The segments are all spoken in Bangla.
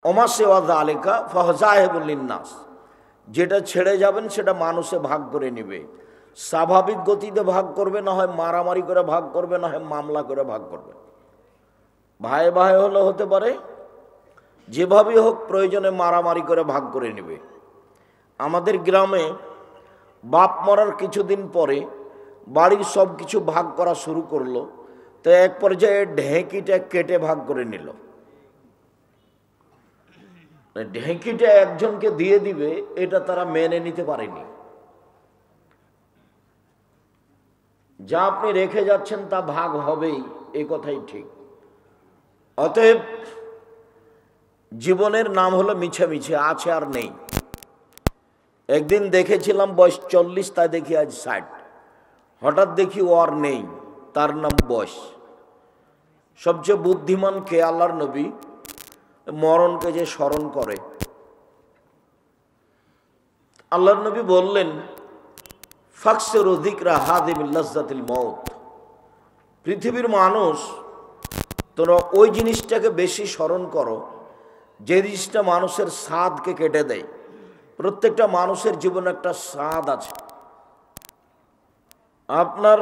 ওমা সেওয়া যালিকা ফাহজাহিবুল লিন্নাস, যেটা ছেড়ে যাবেন সেটা মানুষে ভাগ করে নেবে। স্বাভাবিক গতিতে ভাগ করবে, না হয় মারামারি করে ভাগ করবে, না হয় মামলা করে ভাগ করবে। ভাই ভাই হলে হতে পারে, যেভাবেই হোক প্রয়োজনে মারামারি করে ভাগ করে নেবে। আমাদের গ্রামে বাপ মরার কিছুদিন পরে বাড়ির সব কিছু ভাগ করা শুরু করলো, তো এক পর্যায়ে ঢেঁকিটা কেটে ভাগ করে নিল। ঢেঁকিটা একজনকে দিয়ে দিবে, এটা তারা মেনে নিতে পারেনি। যা আপনি রেখে যাচ্ছেন তা ভাগ হবেই, এ কথাই ঠিক। অতএব জীবনের নাম হলো মিছে মিছে, আছে আর নেই। একদিন দেখেছিলাম বয়স 40, তাই দেখি আজ 60। হঠাৎ দেখি ও আর নেই, তার নাম বয়স। সবচেয়ে বুদ্ধিমান কে? আল্লাহর নবী মরণকে যে স্মরণ করে। আল্লাহর নবী বললেন, ফাকসিরু যিকরা হাদিমিল লাজ্জাতিল মাউত, পৃথিবীর মানুষ তোমরা ওই জিনিসটাকে বেশি স্মরণ করো যে জিনিসটা মানুষের স্বাদকে কেটে দেয়। প্রত্যেকটা মানুষের জীবনে একটা স্বাদ আছে। আপনার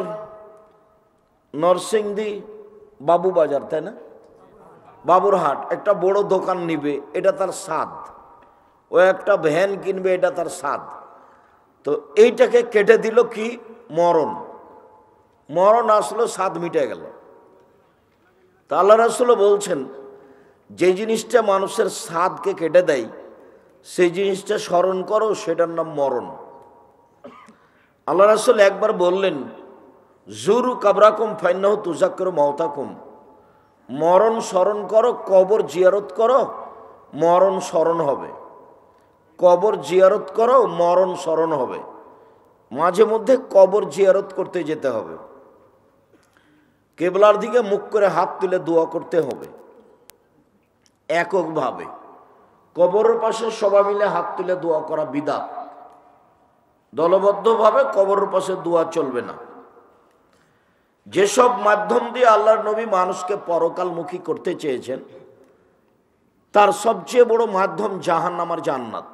নরসিংদী বাবুবাজার, তাই না, বাবুরহাট একটা বড় দোকান নিবে, এটা তার স্বাদ। ও একটা ভ্যান কিনবে, এটা তার স্বাদ। তো এইটাকে কেটে দিল কি? মরণ। মরণ আসলো, স্বাদ মিটে গেল। তা আল্লাহ রাসূল বলছেন, যে জিনিসটা মানুষের স্বাদকে কেটে দেয় সেই জিনিসটা স্মরণ করো, সেটার নাম মরণ। আল্লাহ রাসূল একবার বললেন, জুরু কাবরাকুম ফাইন্নাহু তুযাক্কিরু মাউতাকুম, মরণ স্মরণ করো, কবর জিয়ারত করো, মরণ স্মরণ হবে। কবর জিয়ারত করো, মরণ স্মরণ হবে। মাঝে মধ্যে কবর জিয়ারত করতে যেতে হবে, কেবলার দিকে মুখ করে হাত তুলে দোয়া করতে হবে এককভাবে। কবরের পাশে সবাই মিলে হাত তুলে দোয়া করা বিদআত। দলবদ্ধভাবে কবরের পাশে দোয়া চলবে না। যেসব মাধ্যম দিয়ে আল্লাহর নবী মানুষকে পরকালমুখী করতে চেয়েছেন, তার সবচেয়ে বড় মাধ্যম জাহান্নাম আর জান্নাত।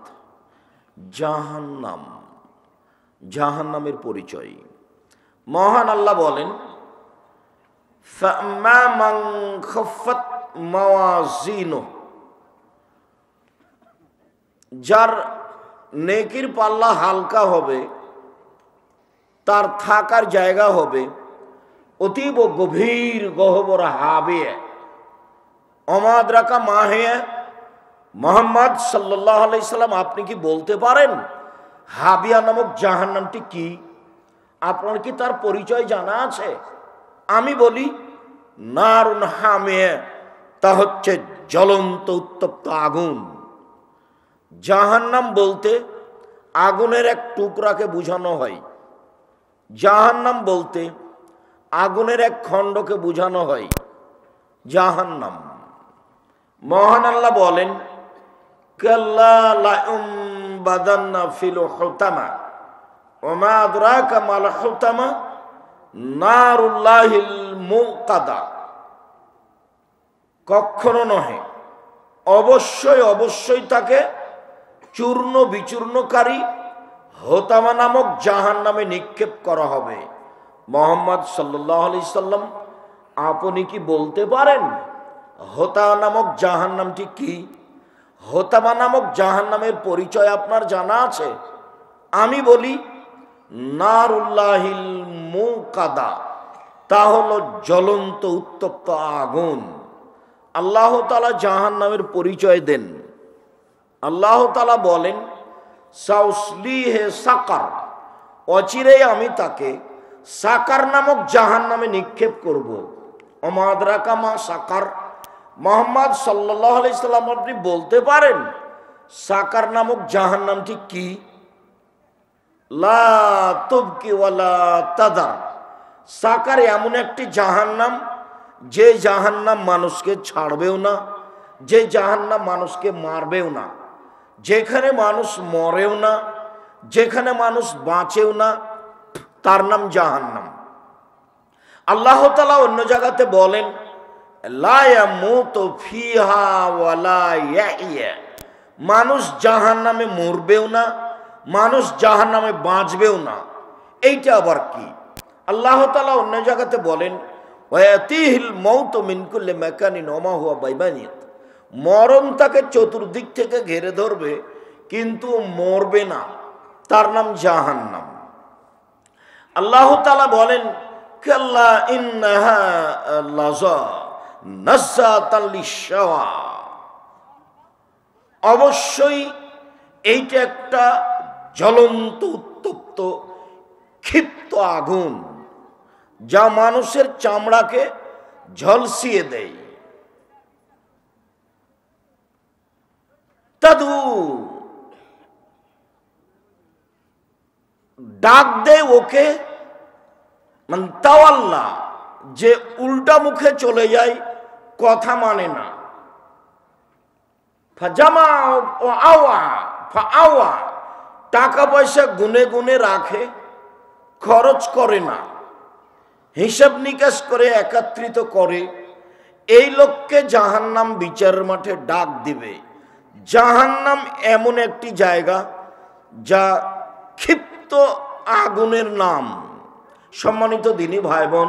জাহান্নাম, জাহান্নামের পরিচয় মহান আল্লাহ বলেন, ফাম্মা মান খাফফাত মাওয়াজিনুহু, যার নেকির পাল্লা হালকা হবে, তার থাকার জায়গা হবে অতীব গভীর গহ্বর হাবিয়ে। অমাদ্রাকা মাহে মোহাম্মদ সাল্লাল্লাহু আলাইহি সাল্লাম, আপনি কি বলতে পারেন হাবিয়া নামক জাহান্নামটি কি? আপনার কি তার পরিচয় জানা আছে? আমি বলি, নারুন হামিয়ে, তা হচ্ছে জ্বলন্ত উত্তপ্ত আগুন। জাহান্নাম বলতে আগুনের এক টুকরাকে বোঝানো হয়। জাহান্নাম বলতে আগুনের এক খণ্ডকে বোঝানো হয় জাহান্নাম। মহান আল্লাহ বলেন, কাল্লা লায়ুমবাদান্না ফিল হুতামা ওয়া মা আদরাকা মাল হুতামা নারুল্লাহিল মুকাদা। কখনো নহে, অবশ্যই অবশ্যই তাকে চূর্ণ বিচূর্ণকারী হোতামা নামক জাহান্নামে নিক্ষেপ করা হবে। মুহাম্মদ সাল্লাল্লাহু আলাইহি সাল্লাম, আপনি কি বলতে পারেন হোতামা নামক জাহান্নামটি কি? হোতামা নামক জাহান্নামের পরিচয় আপনার জানা আছে? আমি বলি, নারুল্লাহিল মুকাদা, তা হলো জ্বলন্ত উত্তপ্ত আগুন। আল্লাহ তাআলা জাহান্নামের পরিচয় দেন। আল্লাহ তাআলা বলেন, সাউসলিহে সাকার, অচিরেই আমি তাকে সাকার নামক জাহান্নামে নিক্ষেপ করব। ওমা আদরাকা মা সাকার, মুহাম্মদ সাল্লাল্লাহু আলাইহি সাল্লাম, আপনি বলতে পারেন সাকার নামক জাহান্নামটি কি? লা তুবকি ওয়ালা তাদার, সাকার এমন একটি জাহান্নাম, যে জাহান্নাম মানুষকে ছাড়বেও না, যে জাহান্নাম মানুষকে মারবেও না, যেখানে মানুষ মরেও না, যেখানে মানুষ বাঁচেও না, তার নাম জাহান্নাম। আল্লাহ তাআলা অন্য জায়গাতে বলেন, লা ইয়ামুতু ফিহা ওয়ালা ইয়াহইয়া, মানুষ জাহান্নামে মরবেও না, মানুষ জাহান্নামে বাঁচবেও না। এইটা আবার কি? আল্লাহ তাআলা অন্য জায়গাতে বলেন ওয়াতিহিল মাউতু মিন কুল্লি মাকানিন ওয়া মা হুয়া বাইমানিত, মরণ তাকে চতুর্দিক থেকে ঘিরে ধরবে কিন্তু মরবে না, তার নাম জাহান্নাম। আল্লাহ তাআলা বলেন কাল্লা ইন্নাহা লাযা নাযাতাল লিশাওয়া, অবশ্যই এইটা একটা জ্বলন্ত উত্তপ্ত ক্ষিপ্ত আগুন, যা মানুষের চামড়াকে ঝলসিয়ে দেয়। তাদু, ডাক দেয় ওকে, মানে তাওয়াল্লা, যে উল্টা মুখে চলে যায়, কথা মানে না। ফাজামা ও আওয়া ফাআওয়া, টাকা পয়সা গুনে গুনে রাখে, খরচ করে না, হিসাব নিকাশ করে একত্রিত করে, এই লোককে জাহান্নাম বিচারের মাঠে ডাক দিবে। জাহান্নাম এমন একটি জায়গা যা ক্ষিপ্ত আগুনের নাম। সম্মানিত দিনী ভাই বোন,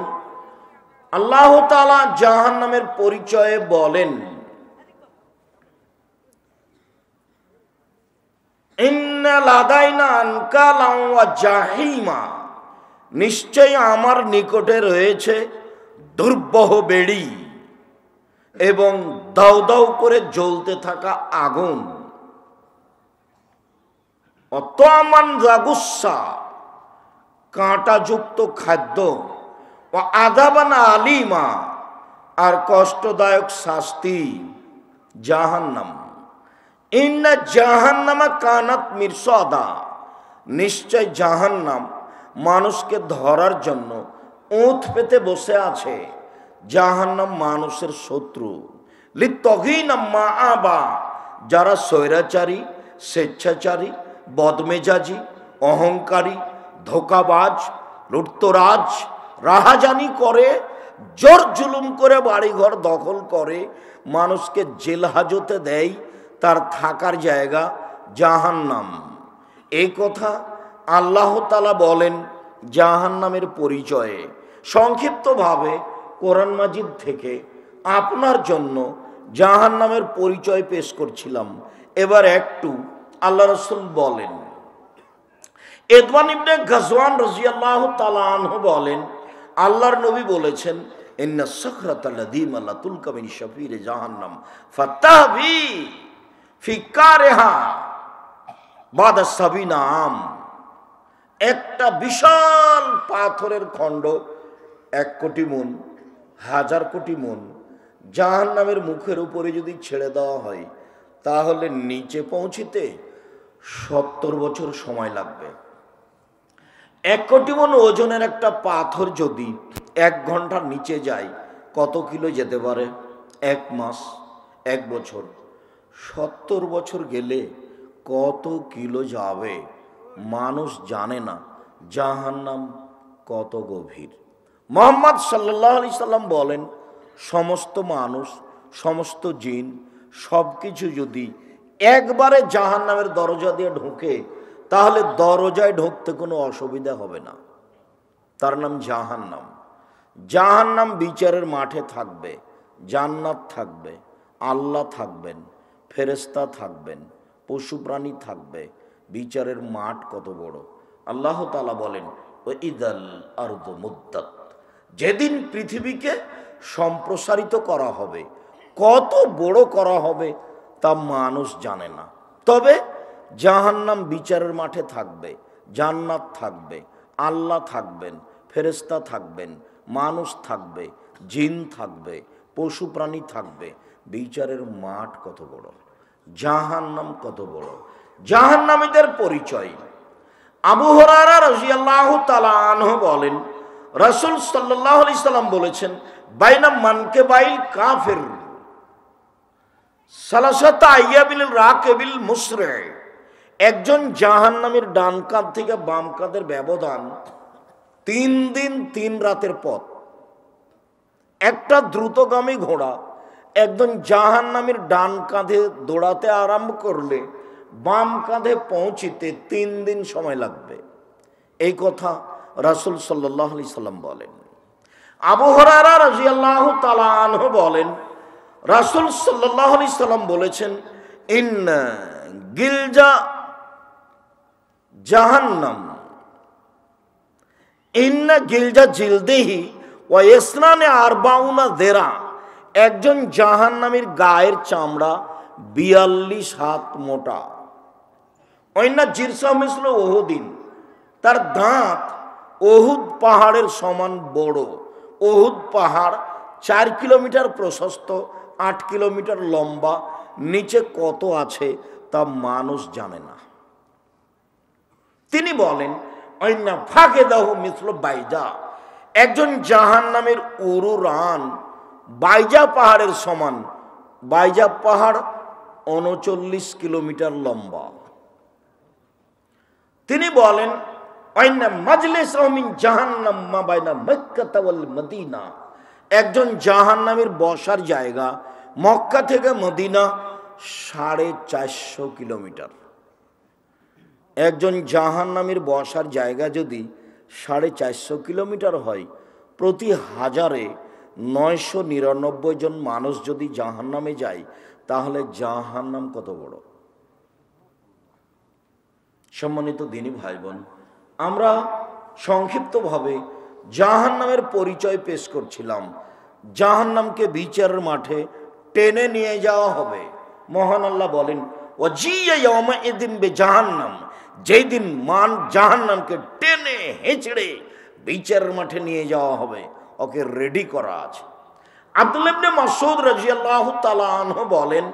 আল্লাহ তাআলা জাহান্নামের পরিচয়ে বলেন ইন্না লাদাইনা আনকালাম ওয়া জাহিমা, নিশ্চয় আমার নিকটে রয়েছে দুর্বহ বেড়ি এবং দাউ দাউ করে জ্বলতে থাকা আগুন। অতমান রাগুসা, কাঁটাযুক্ত খাদ্য, ও আযাবান আলিমা, আর কষ্টদায়ক শাস্তি, জাহান্নাম। ইন্না জাহান্নামা কানাত মিরসাদা, নিশ্চয় জাহান্নাম মানুষকে ধরার জন্য ওঁত পেতে বসে আছে। জাহান্নাম মানুষের শত্রু। লিত্তগিনা মাআবা, যারা স্বৈরাচারী, স্বেচ্ছাচারী, বদমেজাজি, অহংকারী, ধোঁকাবাজ, লুটতরাজ, রাহাজানি করে, জোর জুলুম করে বাড়িঘর দখল করে, মানুষকে জেল হাজতে দেয়, তার থাকার জায়গা জাহান্নাম। এই কথা আল্লাহ তাআলা বলেন জাহান্নামের পরিচয়ে। সংক্ষিপ্তভাবে কোরআন মাজিদ থেকে আপনার জন্য জাহান্নামের পরিচয় পেশ করছিলাম। এবার একটু আল্লাহ রাসূল বলেন, এদওয়ান ইবনে গাজওয়ান রাদিয়াল্লাহু তাআলা আনহু বলেন, আল্লাহর নবী বলেছেন ইন্না সাখরাতাল লাযীমা লাতুলকা মিন শাফিরে জাহান্নাম ফাতাবি ফি কারিহা বাদা সাবিনা আম, একটা বিশাল পাথরের খণ্ড 1 কোটি মণ, 1000 কোটি মণ জাহান্নামের মুখের উপরে যদি ছেড়ে দেওয়া হয়, তাহলে নিচে পৌঁছিতে 70 বছর সময় লাগবে। 1 কোটি মণ ওজনের একটা পাথর যদি 1 ঘন্টার নিচে যায়, কত কিলো যেতে পারে? 1 মাস, 1 বছর। 70 বছর গেলে কত কিলো যাবে মানুষ জানে না। জাহান্নাম কত গভীর। মুহাম্মদ সাল্লাল্লাহু আলাইহি সাল্লাম বলেন, সমস্ত মানুষ, সমস্ত জিন, সব কিছু যদি একবারে জাহান্নামের দরজা দিয়ে ঢোকে, তাহলে দরজায় ঢুকতে কোনো অসুবিধা হবে না। তার নাম জাহান্নাম। জাহান্নাম বিচারের মাঠে থাকবে, জান্নাত থাকবে, আল্লাহ থাকবেন, ফেরেশতা থাকবেন, পশু প্রাণী থাকবে। বিচারের মাঠ কত বড়! আল্লাহ তাআলা বলেন ওয়াইদাল আরদু মুদ্দাত, যেদিন পৃথিবীকে সম্প্রসারিত করা হবে, কত বড় করা হবে তা মানুষ জানে না। তবে জাহান্নাম বিচারের মাঠে থাকবে, জান্নাত থাকবে, আল্লাহ থাকবেন, ফেরেশতা থাকবেন, মানুষ থাকবে, জিন থাকবে, পশু প্রাণী থাকবে। বিচারের মাঠ কত বড়, জাহান্নাম কত বড়। জাহান্নামীদের পরিচয়। আবু হুরায়রা রাদিয়াল্লাহু তাআলা আনহু বলেন, রাসূল সাল্লাল্লাহু আলাইহি সাল্লাম বলেছেন, বাইনা মানকিবাইল কাফির সালাসাতা আইয়াবিল রাকিবিল মুসরি, একজন জাহান্নামীর ডান কাঁধ থেকে বাম কাঁধের ব্যবধান 3 দিন 3 রাতের পথ। একটা দ্রুতগামী ঘোড়া একজন জাহান্নামীর ডান কাঁধে দৌড়াতে আরম্ভ করলে বাম কাঁধে পৌঁছিতে 3 দিন সময় লাগবে। এই কথা রাসূল সাল্লাল্লাহু আলাইহি সাল্লাম বলেন। আবু হুরায়রা রাদিয়াল্লাহু তাআলা আনহু বলেন, রাসূল সাল্লাল্লাহু আলাইহি সাল্লাম বলেছেন, ইন্না গিলজা জাহান্নাম, ইন্না গিলজা জিলদিহি ওয়া ইসনানে আরবাউনা দেরা, একজন জাহান্নামীর গায়ের চামড়া 42 হাত মোটা। অন্যা জিরসা মিসল ওহুদিন, তার দাঁত ওহুদ পাহাড়ের সমান বড়। ওহুদ পাহাড় 4 কিলোমিটার প্রশস্ত, 8 কিলোমিটার লম্বা, নিচে কত আছে তা মানুষ জানে না। তিনি বলেন, অন্যা ফাঁকে দাহ মিসল বাইজা, একজন জাহান্নামের উরুরান বাইজা পাহাড়ের সমান। বাইজা পাহাড় 39 কিলোমিটার লম্বা। তিনি বলেন, আইনা মাজলিস মিন জাহান্নাম মা বাইনা মক্কা ওয়াল মদিনা, একজন জাহান্নামীর বসার জায়গা মক্কা থেকে মদিনা 450 কিলোমিটার। একজন জাহান্নামীর বসার জায়গা যদি 450 কিলোমিটার হয়, প্রতি হাজারে 999 জন মানুষ যদি জাহান্নামে যায়, তাহলে জাহান্নাম কত বড়। সম্মানিত দিনী ভাই বোন, আমরা সংক্ষিপ্তভাবে জাহান্নামের পরিচয় পেশ করছিলাম। জাহান্নামকে বিচারের মাঠে টেনে নিয়ে যাওয়া হবে। মহান আল্লাহ বলেন, ওয়াজিয়া ইয়াউমা ইদিন বিজাহান্নাম, যেই দিন জাহান্নামকে টেনে হেঁচড়ে বিচারের মাঠে নিয়ে যাওয়া হবে, ওকে রেডি করা আছে। আব্দুল্লাহ ইবনে মাসউদ রাদিয়াল্লাহু তাআলা আনহু বলেন,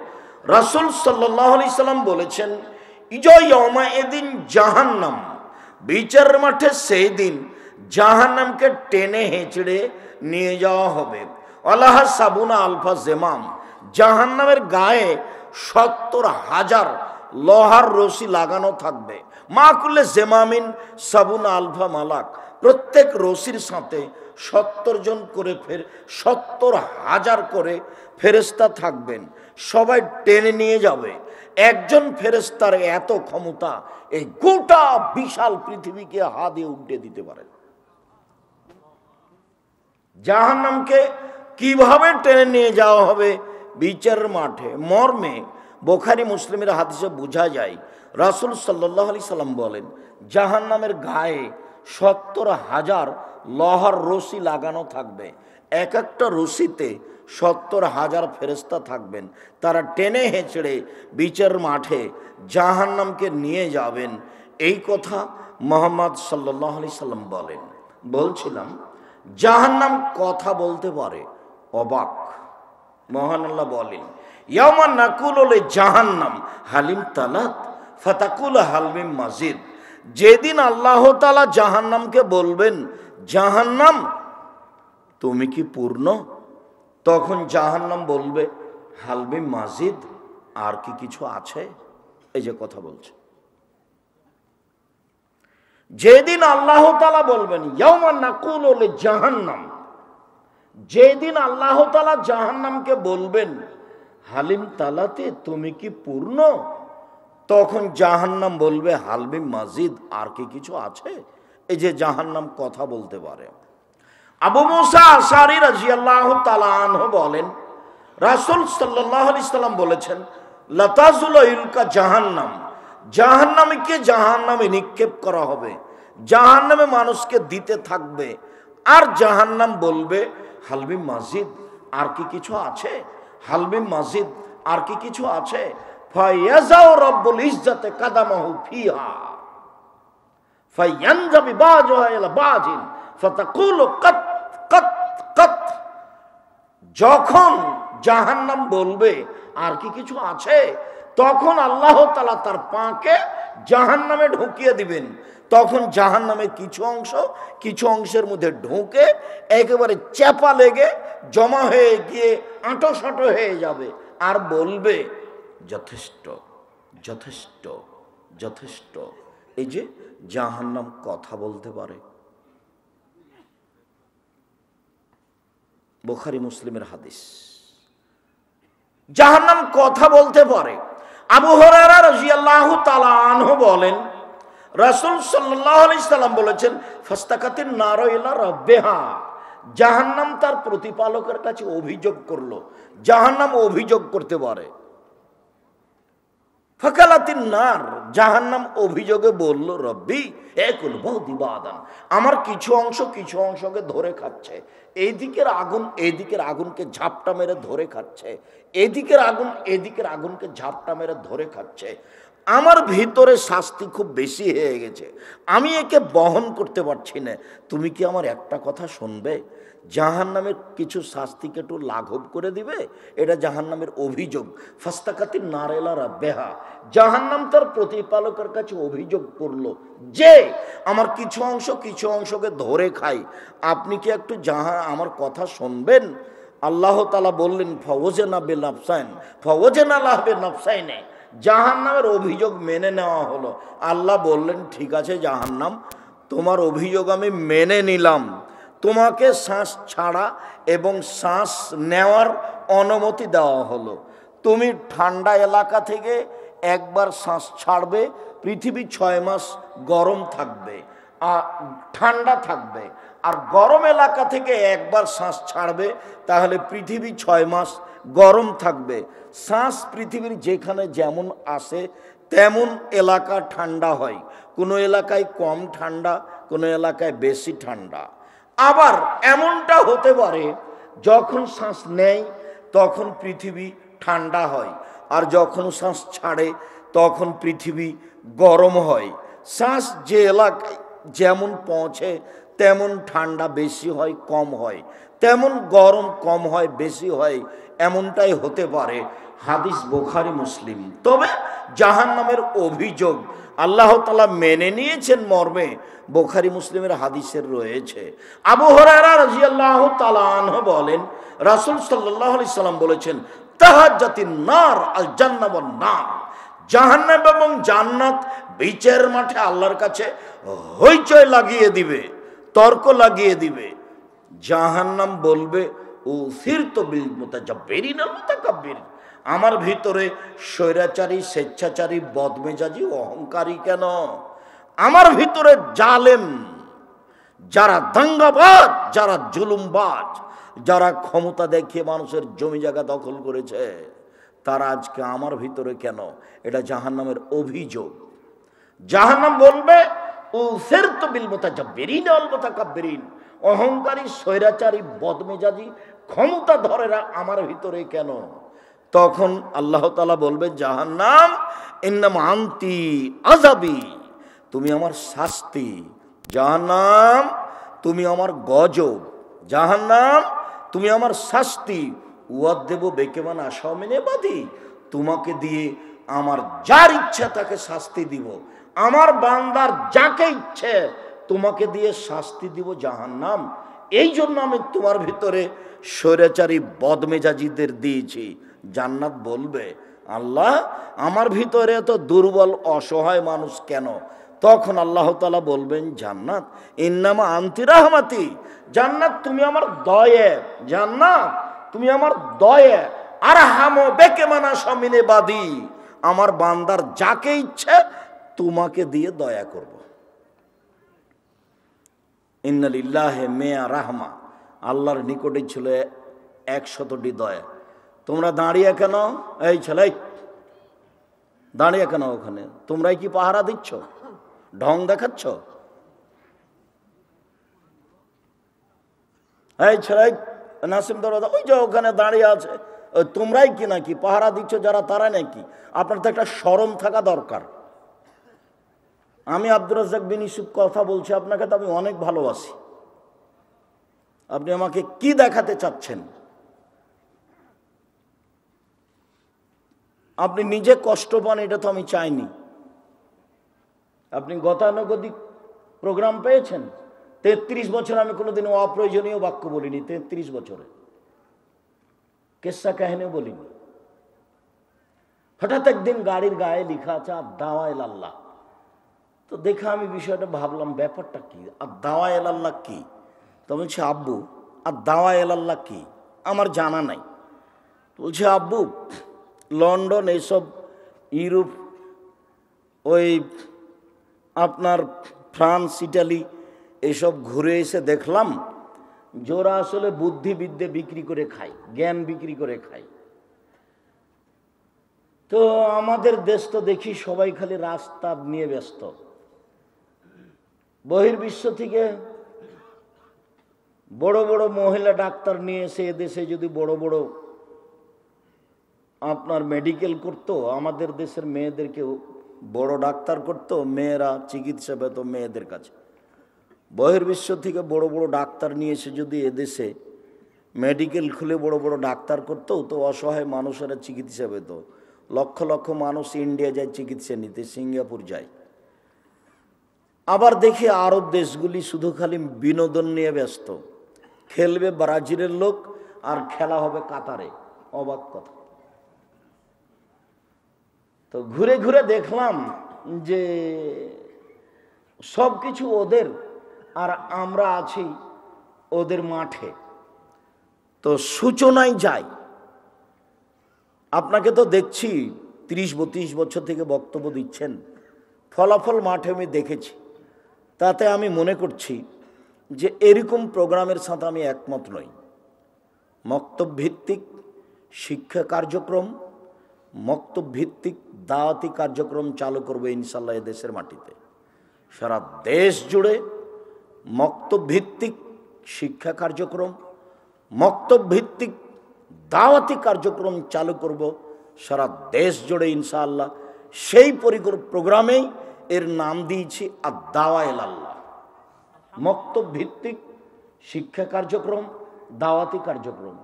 রাসূল সাল্লাল্লাহু আলাইহি সাল্লাম বলেছেন, ইজা ইয়াউমা ইদিন জাহান্নাম, বিচারের মাঠে সেই দিন জাহান্নামকে টেনে হেঁচড়ে নিয়ে যাওয়া হবে। আল্লাহ সাবুনা আলফা জেমাম, জাহান্নামের গায়ে 70,000 লোহার রশি লাগানো থাকবে। মা কুল্লে জেমামিন সাবুনা আলফা মালাক, প্রত্যেক রশির সাথে 70 জন করে 70,000 করে ফেরেশতা থাকবেন। সবাই টেনে নিয়ে যাবে। একজন ফেরেশতার এত ক্ষমতা, এই গোটা বিশাল পৃথিবীকে হাত দিয়ে উল্টে দিতে পারে। জাহান্নামকে কিভাবে টেনে নিয়ে যাওয়া হবে বিচারের মাঠে মর্মে বুখারী মুসলিমের হাদিসে বোঝা যায়, রাসূল সাল্লাল্লাহু আলাইহি সাল্লাম বলেন, জাহান্নামের গায়ে 70,000 লোহার রশি লাগানো থাকবে। এক একটা রশিতে 70,000 ফেরেশতা থাকবেন। তারা টেনে হেঁচড়ে বিচারের মাঠে জাহান্নামকে নিয়ে যাবেন। এই কথা মুহাম্মদ সাল্লাল্লাহু আলাইহি সাল্লাম বলেন। বলছিলাম, জাহান্নাম কথা বলতে পারে, অবাক। মহান আল্লাহ বলেন, ইয়াউমা নাকুলু লি জাহান্নাম হালিম তালাত ফাতাকুল হালমিম মাজিদ, যেদিন আল্লাহ তাআলা জাহান্নামকে বলবেন, জাহান্নাম তুমি কি পূর্ণ? তখন জাহান্নাম বলবে, হালমিম মাজিদ, আর কি কিছু আছে? এই যে কথা বলছে, যেদিন আল্লাহ তাআলা বলবেন, ইয়াউমা নাকুলু লি জাহান্নাম, যেদিন আল্লাহ তাআলা জাহান্নামকে বলবেন, হালিম তালাতে তুমি কি পূর্ণ? তখন জাহান্নাম বলবে, হালমিম মাজিদ, আর কি কিছু আছে? এই যে জাহান্নাম কথা বলতে পারে। আবু মুসা আশআরী রাদিয়াল্লাহু তাআলা আনহু বলেন, রাসূল সাল্লাল্লাহু আলাইহি সাল্লাম বলেছেন, লাতাজুলু ইলকা জাহান্নাম, জাহান্নামীকে জাহান্নামে নিক্ষেপ করা হবে। জাহান্নামে মানুষকে দিতে থাকবে, আর জাহান্নাম বলবে, হালমিম মাজিদ, আর কি কিছু আছে? হালমিম মাজিদ, আর কি কিছু আছে? ফায়াজাউ রাব্বুল ইজ্জাতে কাদামাহু ফিহা ফায়ানজাবি বাজুহা ইলা বাজিন ফাতাকুলু কাত কাত কাত, যখন জাহান্নাম বলবে আর কি কিছু আছে, তখন আল্লাহ তাআলা তার পাকে জাহান্নামে ঢুকিয়ে দিবেন। তখন জাহান্নামের কিছু অংশের মধ্যে ঢুকে একেবারে চাপা লেগে জমা হয়ে গিয়ে আঁটো হয়ে যাবে, আর বলবে, যথেষ্ট যথেষ্ট যথেষ্ট। এই যে জাহান্নাম কথা বলতে পারে। বুখারী মুসলিমের হাদিস। জাহান্নাম কথা বলতে পারে। আবু হুরায়রা রাদিয়াল্লাহু তাআলা আনহু বলেন, রাসূল সাল্লাল্লাহু আলাইহি সাল্লাম বলেছেন, ফাস্তাকাতিন নারু ইলা রাব্বিহা, জাহান্নাম তার প্রতিপালকের কাছে অভিযোগ করলো। জাহান্নাম অভিযোগ করতে পারে। ফাকালাতিন নার, জাহান্নাম অভিযোগে বলল, রব্বি একুল বহুদিবাদান, আমার কিছু অংশকে ধরে খাচ্ছে। এইদিকের আগুন এদিকের আগুনকে ঝাপটা মেরে ধরে খাচ্ছে, এদিকের আগুনকে ঝাপটা মেরে ধরে খাচ্ছে। আমার ভিতরে শাস্তি খুব বেশি হয়ে গেছে, আমি একে বহন করতে পারছি না। তুমি কি আমার একটা কথা শুনবে? জাহান্নামের কিছু শাস্তিকে একটু লাঘব করে দিবে। এটা জাহান্নামের অভিযোগ। ফাস্তাকাতিন নার ইলা রাব্বিহা, জাহান্নাম তার প্রতিপালকের কাছে অভিযোগ করলো যে আমার কিছু অংশকে ধরে খাই, আপনি কি একটু আমার কথা শুনবেন? আল্লাহ তাআলা বললেন, ফাওয়াজনা বিল নাফসাইন ফাওয়াজনা লাহু বিন নাফসাইন, জাহান্নামের অভিযোগ মেনে নেওয়া হলো। আল্লাহ বললেন, ঠিক আছে জাহান্নাম, তোমার অভিযোগ আমি মেনে নিলাম। তোমাকে শ্বাস ছাড়া এবং শ্বাস নেওয়ার অনুমতি দেওয়া হলো। তুমি ঠান্ডা এলাকা থেকে একবার শ্বাস ছাড়বে, পৃথিবী 6 মাস গরম থাকবে আর ঠান্ডা থাকবে। আর গরম এলাকা থেকে একবার শ্বাস ছাড়বে, তাহলে পৃথিবী 6 মাস গরম থাকবে। শ্বাস পৃথিবীর যেখানে যেমন আসে তেমন এলাকা ঠান্ডা হয়। কোনো এলাকায় কম ঠান্ডা, কোনো এলাকায় বেশি ঠান্ডা। আবার এমনটা হতে পারে, যখন শ্বাস নেয় তখন পৃথিবী ঠান্ডা হয়, আর যখন শ্বাস ছাড়ে তখন পৃথিবী গরম হয়। শ্বাস যে এলাকায় যেমন পৌঁছে তেমন ঠান্ডা বেশি হয় কম হয়, তেমন গরম কম হয় বেশি হয়, এমনটাই হতে পারে। হাদিস বুখারী মুসলিম। তবে জাহান্নামের অভিযোগ আল্লাহ তাআলা মেনে নিয়েছেন মর্মে বুখারী মুসলিমের হাদিসের রয়েছে। আবু হুরায়রা রাদিয়াল্লাহু তাআলা আনহু বলেন, রাসূল সাল্লাল্লাহু আলাইহি সাল্লাম বলেছেন, তাহাজ্জাতিন নার আল জান্নাহ ওয়ান নার, জাহান্নাম এবং জান্নাত বিচারের মাঠে আল্লাহর কাছে হইচই লাগিয়ে দিবে, তর্ক লাগিয়ে দিবে। জাহান্নাম বলবে, উসিরতু বিল মুতাজাব্বিরিন আল মুতাকাব্বিরিন, আমার ভিতরে স্বৈরাচারী, স্বেচ্ছাচারী, বদমেজাজি, অহংকারী কেন? আমার ভিতরে জালেম, যারা দাঙ্গাবাজ, যারা জুলুমবাজ, যারা ক্ষমতা দেখিয়ে মানুষের জমি জায়গা দখল করেছে, তারা আজকে আমার ভিতরে কেন? এটা জাহান্নামের অভিযোগ। জাহান্নাম বলবে, উসিরতু বিল মুতাজাব্বিরিন ওয়াল মুতাকাব্বিরিন, অহংকারী, স্বৈরাচারী, বদমেজাজি, ক্ষমতাধরেরা আমার ভিতরে কেন? তখন আল্লাহ তাআলা বলবে, জাহান্নাম ইন্নামা আনতি আযাবি, তুমি আমার শাস্তি। জাহান্নাম তুমি আমার গজব। জাহান্নাম তুমি আমার শাস্তি। ওয়াদেব বেকেমান আসামিনে বাদি, তোমাকে দিয়ে আমার যার ইচ্ছা তাকে শাস্তি দিব। আমার বান্দার যাকে ইচ্ছে তোমাকে দিয়ে শাস্তি দিব জাহান্নাম। এই জন্য আমি তোমার ভিতরে স্বৈরাচারী, বদমেজাজিদের দিয়েছি। জান্নাত বলবে, আল্লাহ আমার ভিতরে এত দুর্বল অসহায় মানুষ কেন? তখন আল্লাহ তাআলা বলবেন, জান্নাত ইন্নামা আনতি রাহমাতি, জান্নাত তুমি আমার দয়া, জান্নাত তুমি আমার দয়া। আরহামু বিমান আসামিনে বাদি, আমার বান্দার যাকে ইচ্ছে তোমাকে দিয়ে দয়া করব। ইন্না লিল্লাহি মিয়া রাহমা, আল্লাহর নিকটে ছিল 100টি দয়া। তোমরা দাঁড়িয়ে কেন? এই ছেলে দাঁড়িয়ে কেন ওখানে? তোমরাই কি পাহারা দিচ্ছ? ঢং দেখাচ্ছ? এই ছেলে নাসিম দরজা ওই যে ওখানে দাঁড়িয়ে আছে, তোমরাই কি নাকি পাহারা দিচ্ছ? যারা তারা নাকি? আপনার তো একটা শরম থাকা দরকার। আমি আব্দুর রাজ্জাক বিন ইউসুফ কথা বলছি, আপনাকে তো আমি অনেক ভালোবাসি। আপনি আমাকে কি দেখাতে চাচ্ছেন? আপনি নিজে কষ্ট পান, এটা তো আমি চাইনি। আপনি গতানুগতিক প্রোগ্রাম পেয়েছেন। 33 বছর আমি কোনোদিনও অপ্রয়োজনীয় বাক্য বলিনি। 33 বছরে কিসসা কাহিনীও বলিনি। হঠাৎ একদিন গাড়ির গায়ে লেখা আছে আদ-দাওয়া ইলাল্লাহ। তো দেখে আমি বিষয়টা ভাবলাম, ব্যাপারটা কি? আদ-দাওয়া ইলাল্লাহ কি? তো বলছি, আব্বু আর দাওয়া এলাল্লাহ কি আমার জানা নাই। বলছে আব্বু লন্ডন এইসব ইউরোপ ওই আপনার ফ্রান্স ইটালি এসব ঘুরে এসে দেখলাম যারা আসলে বুদ্ধিবিদ্যে বিক্রি করে খায়, জ্ঞান বিক্রি করে খায়। তো আমাদের দেশ তো দেখি সবাই খালি রাস্তা নিয়ে ব্যস্ত। বহির্বিশ্ব থেকে বড় বড় মহিলা ডাক্তার নিয়ে এসে এদেশে যদি বড় বড় আপনার মেডিকেল করতো, আমাদের দেশের মেয়েদেরকে বড় ডাক্তার করতো, মেয়েরা চিকিৎসা পেত মেয়েদের কাছে। বহির্বিশ্ব থেকে বড় বড় ডাক্তার নিয়ে এসে যদি এদেশে মেডিকেল খুলে বড় বড় ডাক্তার করতো, তো অসহায় মানুষেরা চিকিৎসা পেত। লক্ষ লক্ষ মানুষ ইন্ডিয়া যায় চিকিৎসা নিতে, সিঙ্গাপুর যায়। আবার দেখি আরব দেশগুলি শুধু খালি বিনোদন নিয়ে ব্যস্ত। খেলবে ব্রাজিলের লোক আর খেলা হবে কাতারে, অবাক কথা। তো ঘুরে ঘুরে দেখলাম যে সব কিছু ওদের, আর আমরা আছি ওদের মাঠে। তো সূচনায় যাই, আপনাকে তো দেখছি 30-32 বছর থেকে বক্তব্য দিচ্ছেন, ফলাফল মাঠে আমি দেখেছি। তাতে আমি মনে করছি যে এরকম প্রোগ্রামের সাথে আমি একমত নই। মক্তব ভিত্তিক শিক্ষা কার্যক্রম, মক্তব ভিত্তিক দাওয়াতি কার্যক্রম চালু করবে ইনশাল্লাহ এ দেশের মাটিতে। সারা দেশ জুড়ে মক্তব ভিত্তিক শিক্ষা কার্যক্রম, মক্তব ভিত্তিক দাওয়াতি কার্যক্রম চালু করব সারা দেশ জুড়ে ইনশাআল্লাহ। সেই প্রোগ্রামেই এর নাম দিয়েছি আদ-দাওয়া ইলাল্লাহ। মক্তব ভিত্তিক শিক্ষা কার্যক্রম, দাওয়াতি কার্যক্রম।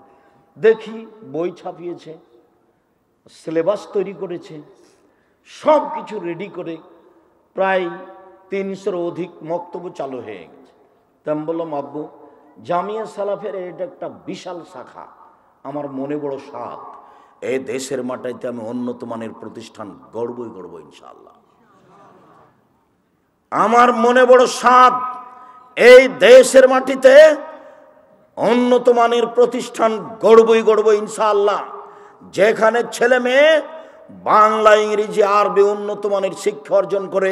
দেখি বই ছাপিয়েছে, সিলেবাস তৈরি করেছে, সব কিছু রেডি করে প্রায় 300-র অধিক মক্তব্য চালু হয়ে গেছে। তা আমি বললাম আব্বু, জামিয়া সালাফের এটা একটা বিশাল শাখা, আমার মনে বড় সাধ, এই দেশের মাটিতে আমি উন্নত মানের প্রতিষ্ঠান গড়বই গড়ব ইনশাআল্লাহ। আমার মনে বড় সাধ, এই দেশের মাটিতে উন্নত মানের প্রতিষ্ঠান গড়বই গড়ব ইনশাআল্লাহ। যেখানে ছেলে মেয়ে বাংলা, ইংরেজি, আরবি উন্নত মানের শিক্ষা অর্জন করে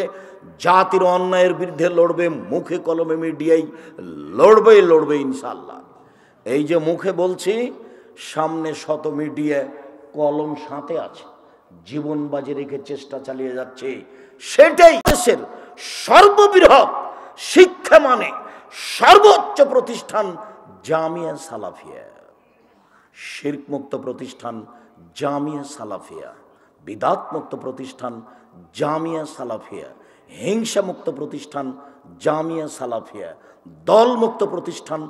জাতির অন্যায়ের বিরুদ্ধে লড়বে, মুখে কলমে মিডিয়ায় লড়বে ইনশাআল্লাহ। এই যে মুখে বলছি, সামনে শত মিডিয়া কলম সাথে আছে, জীবন বাজি রেখে চেষ্টা চালিয়ে যাচ্ছে। সেটাই দেশের সর্ববৃহৎ শিক্ষা মানে সর্বোচ্চ প্রতিষ্ঠান জামিয়া সালাফিয়া, শিরক মুক্ত প্রতিষ্ঠান জামিয়া সালাফিয়া, বিদাত মুক্ত প্রতিষ্ঠান জামিয়া সালাফিয়া, হিংসা মুক্ত প্রতিষ্ঠান জামিয়া সালাফিয়া, দল মুক্ত প্রতিষ্ঠান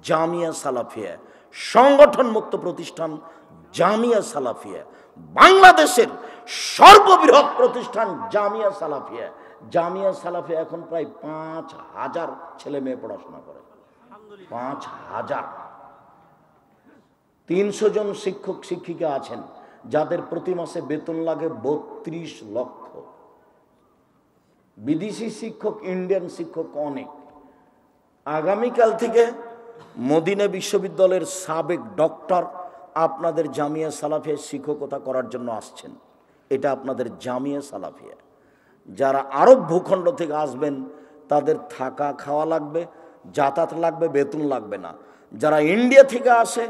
জামিয়া সালাফিয়া, সংগঠন মুক্ত প্রতিষ্ঠান জামিয়া সালাফিয়া, বাংলাদেশের সর্ববৃহৎ প্রতিষ্ঠান জামিয়া সালাফিয়া। জামিয়া সালাফিয়া এখন প্রায় 5000 ছেলে মেয়ে পড়াশোনা করে, 5000। 300 জন শিক্ষক শিক্ষিকা আছেন যাদের প্রতি মাসে বেতন লাগে 32 লক্ষ। বিদেশি শিক্ষক, ইন্ডিয়ান শিক্ষক অনেক। আগামীকাল থেকে মদিনা বিশ্ববিদ্যালয়ের সাবেক ডক্টর আপনাদের জামিয়া সালাফিয়া শিক্ষকতা করার জন্য আসছেন। এটা আপনাদের জামিয়া সালাফিয়া। যারা আরব ভূখণ্ড থেকে আসবেন তাদের থাকা খাওয়া লাগবে, যাতায়াত লাগবে, বেতন লাগবে না। যারা ইন্ডিয়া থেকে আসে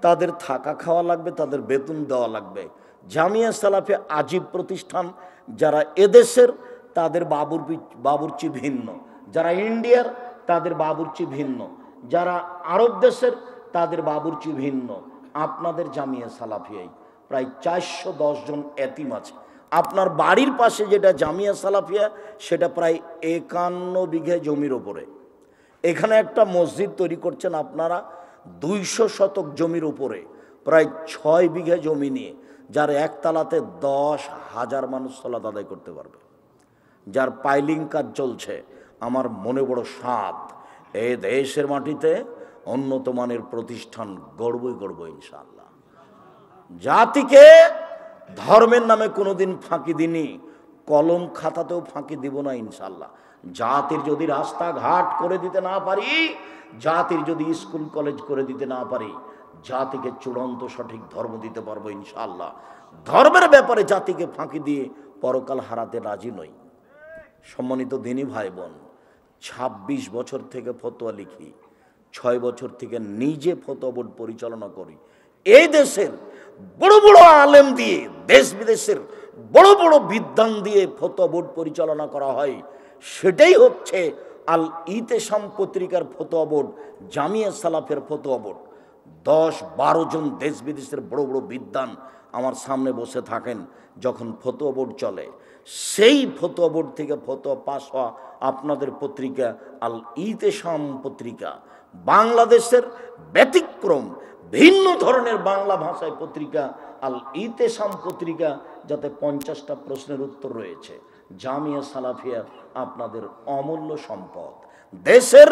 তাদের থাকা খাওয়া লাগবে, তাদের বেতন দেওয়া লাগবে। জামিয়া সালাফিয়া আজীব প্রতিষ্ঠান। যারা এদেশের তাদের বাবুর্চি ভিন্ন, যারা ইন্ডিয়ার তাদের বাবুর্চি ভিন্ন, যারা আরব দেশের তাদের বাবুর্চি ভিন্ন। আপনাদের জামিয়া সালাফিয়াই প্রায় 410 জন এতিম আছে। আপনার বাড়ির পাশে যেটা জামিয়া সালাফিয়া, সেটা প্রায় 51 বিঘা জমির ওপরে। এখানে একটা মসজিদ তৈরি করছেন আপনারা 200 শতক জমির উপরে, প্রায় 6 বিঘা জমি নিয়ে, যার একতলাতে 10,000 মানুষ সালাত আদায় করতে পারবে, যার পাইলিং কাজ চলছে। আমার মনে বড় সাধ, এই দেশের মাটিতে উন্নত মানের প্রতিষ্ঠান গড়বই গড়ব ইনশাআল্লাহ। জাতিকে ধর্মের নামে কোনোদিন ফাঁকি দিনি, কলম খাতাতেও ফাঁকি দিব না ইনশাআল্লাহ। জাতির যদি রাস্তাঘাট করে দিতে না পারি, জাতির যদি স্কুল কলেজ করে দিতে না পারি, জাতিকে চূড়ান্ত সঠিক ধর্ম দিতে পারবো ইনশাআল্লাহ। ধর্মের ব্যাপারে জাতিকে ফাঁকি দিয়ে পরকাল হারাতে রাজি নই। সম্মানিত দিনী ভাই বোন, ২৬ বছর থেকে ফতোয়া লিখি, ৬ বছর থেকে নিজে ফতোয়া বোর্ড পরিচালনা করি। এই দেশের বড় বড় আলেম দিয়ে, দেশ বিদেশের বড় বড় বিদ্বান দিয়ে ফতোয়া বোর্ড পরিচালনা করা হয়। সেটাই হচ্ছে আল ইতেসাম পত্রিকার ফতোয়া বোর্ড, জামিয়া সালাফের ফতোয়া বোর্ড। ১০-১২ জন দেশ বিদেশের বড় বড় বিদ্বান আমার সামনে বসে থাকেন যখন ফতোয়া বোর্ড চলে। সেই ফতোয়া বোর্ড থেকে ফতোয়া পাস হওয়া আপনাদের পত্রিকা আল ইতেসাম পত্রিকা, বাংলাদেশের ব্যতিক্রম ভিন্ন ধরনের বাংলা ভাষায় পত্রিকা আল ইতেসাম পত্রিকা, যাতে ৫০টা প্রশ্নের উত্তর রয়েছে। জামিয়া সালাফিয়া আপনাদের অমূল্য সম্পদ, দেশের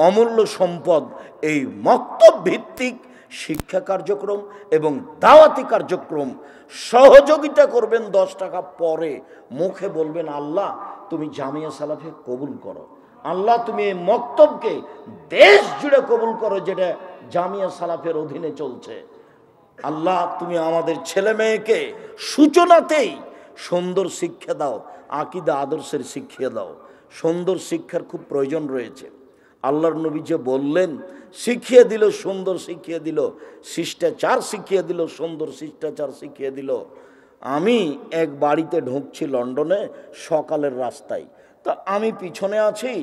অমূল্য সম্পদ। এই মক্তব ভিত্তিক শিক্ষা কার্যক্রম এবং দাওয়াতি কার্যক্রম সহযোগিতা করবেন। ১০ টাকা পরে মুখে বলবেন, আল্লাহ তুমি জামিয়া সালাফিয়া কবুল করো, আল্লাহ তুমি এই মক্তবকে দেশ জুড়ে কবুল করো যেটা জামিয়া সালাফের অধীনে চলছে। আল্লাহ তুমি আমাদের ছেলে মেয়েকে সূচনাতেই সুন্দর শিক্ষা দাও, আকীদা আদর্শের শিক্ষা দাও। সুন্দর শিক্ষার খুব প্রয়োজন রয়েছে। আল্লাহর নবী যে বললেন, শিখিয়ে দিল, সুন্দর শিখিয়ে দিল, শিষ্টাচার শিখিয়ে দিল, সুন্দর শিষ্টাচার শিখিয়ে দিল। আমি এক বাড়িতে ঢুকছি লন্ডনে সকালের রাস্তায়, তা আমি পিছনে আছি,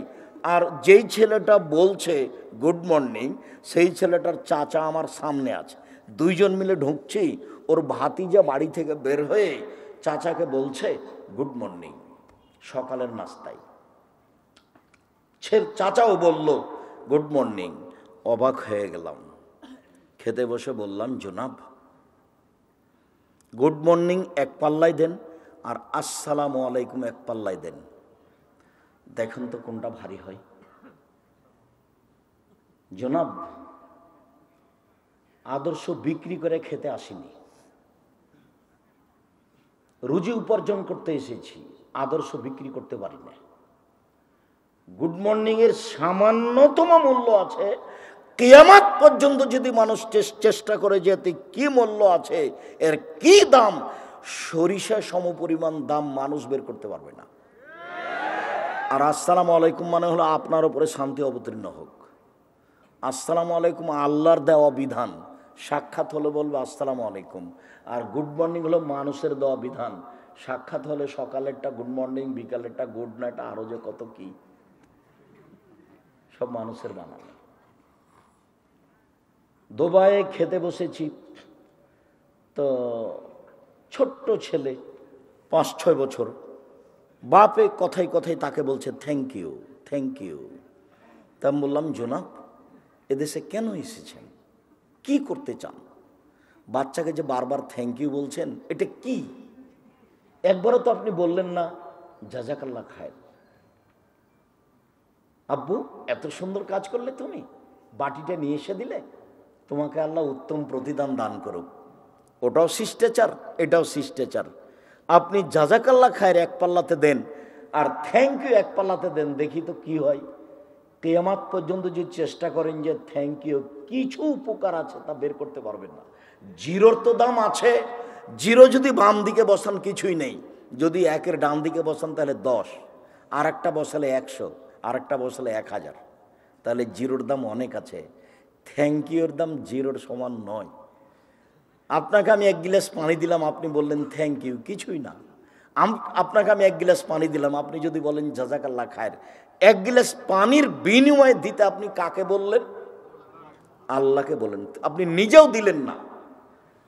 আর যেই ছেলেটা বলছে গুড মর্নিং, সেই ছেলেটার চাচা আমার সামনে আছে। দুইজন মিলে ঢুকছি, ওর ভাতিজা বাড়ি থেকে বের হয়ে চাচাকে বলছে গুড মর্নিং সকালের নাস্তায়। চাচাও বলল গুড মর্নিং। অবাক হয়ে গেলাম। খেতে বসে বললাম, জনাব গুড মর্নিং এক পাল্লায় দেন, আর আসসালামু আলাইকুম এক পাল্লায় দেন, দেখুন তো কোনটা ভারী হয়। জনাব আদর্শ বিক্রি করে খেতে আসিনি, রুজি উপার্জন করতে এসেছি, আদর্শ বিক্রি করতে পারি না। গুড মর্নিং এর সামান্যতম মূল্য আছে, কিয়ামত পর্যন্ত যদি মানুষ চেষ্টা করে যেতে কি মূল্য আছে, এর কি দাম, সরিষা সমপরিমাণ দাম মানুষ বের করতে পারবে না। আর আসসালামু আলাইকুম মানে হলো আপনার উপরে শান্তি অবতীর্ণ হোক। আসসালামু আলাইকুম আল্লাহর দেওয়া বিধান, সাক্ষাৎ হলে বলবে আসসালামু আলাইকুম। আর গুড মর্নিং হলো মানুষের দেওয়া বিধান, সাক্ষাৎ হলে সকালেরটা গুড মর্নিং, বিকালেরটা গুড নাইট, আরো যে কত কি সব মানুষের বানানো। দুবাইয়ে খেতে বসেছি, তো ছোট্ট ছেলে ৫-৬ বছর, বাপে কথায় কথায় তাকে বলছে থ্যাংক ইউ থ্যাংক ইউ। তা আমি বললাম, জনাব এদেশে কেন এসেছেন, কি করতে চান? বাচ্চাকে যে বারবার থ্যাংক ইউ বলছেন, এটা কি? একবারও তো আপনি বললেন না জাযাকাল্লাহ খায়ের। আব্বু এত সুন্দর কাজ করলে, তুমি বাটিটা নিয়ে এসে দিলে, তোমাকে আল্লাহ উত্তম প্রতিদান দান করুক। ওটাও শিষ্টাচার, এটাও শিষ্টাচার। আপনি জাযাকাল্লাহ খায়ের এক পাল্লাতে দেন, আর থ্যাংক ইউ এক পাল্লাতে দেন, দেখি তো কি হয়। কিয়ামত পর্যন্ত যদি চেষ্টা করেন যে থ্যাংক ইউ কিছু উপকার আছে, তা বের করতে পারবেন না। জিরোর তো দাম আছে, জিরো যদি বাম দিকে বসান কিছুই নেই, যদি একের ডান দিকে বসান তাহলে 10, আর একটা বসালে 100, আর একটা বসালে 1000, তাহলে জিরোর দাম অনেক আছে। থ্যাংক ইউর দাম জিরোর সমান নয়। আপনাকে আমি 1 গিলাস পানি দিলাম, আপনি বললেন থ্যাংক ইউ, কিছুই না। আপনাকে আমি 1 গিলাস পানি দিলাম, আপনি যদি বলেন জাযাকাল্লাহ খায়ের, 1 গিলাস পানির বিনিময়ে দিতে আপনি কাকে বললেন? আল্লাহকে বলেন। আপনি নিজেও দিলেন না,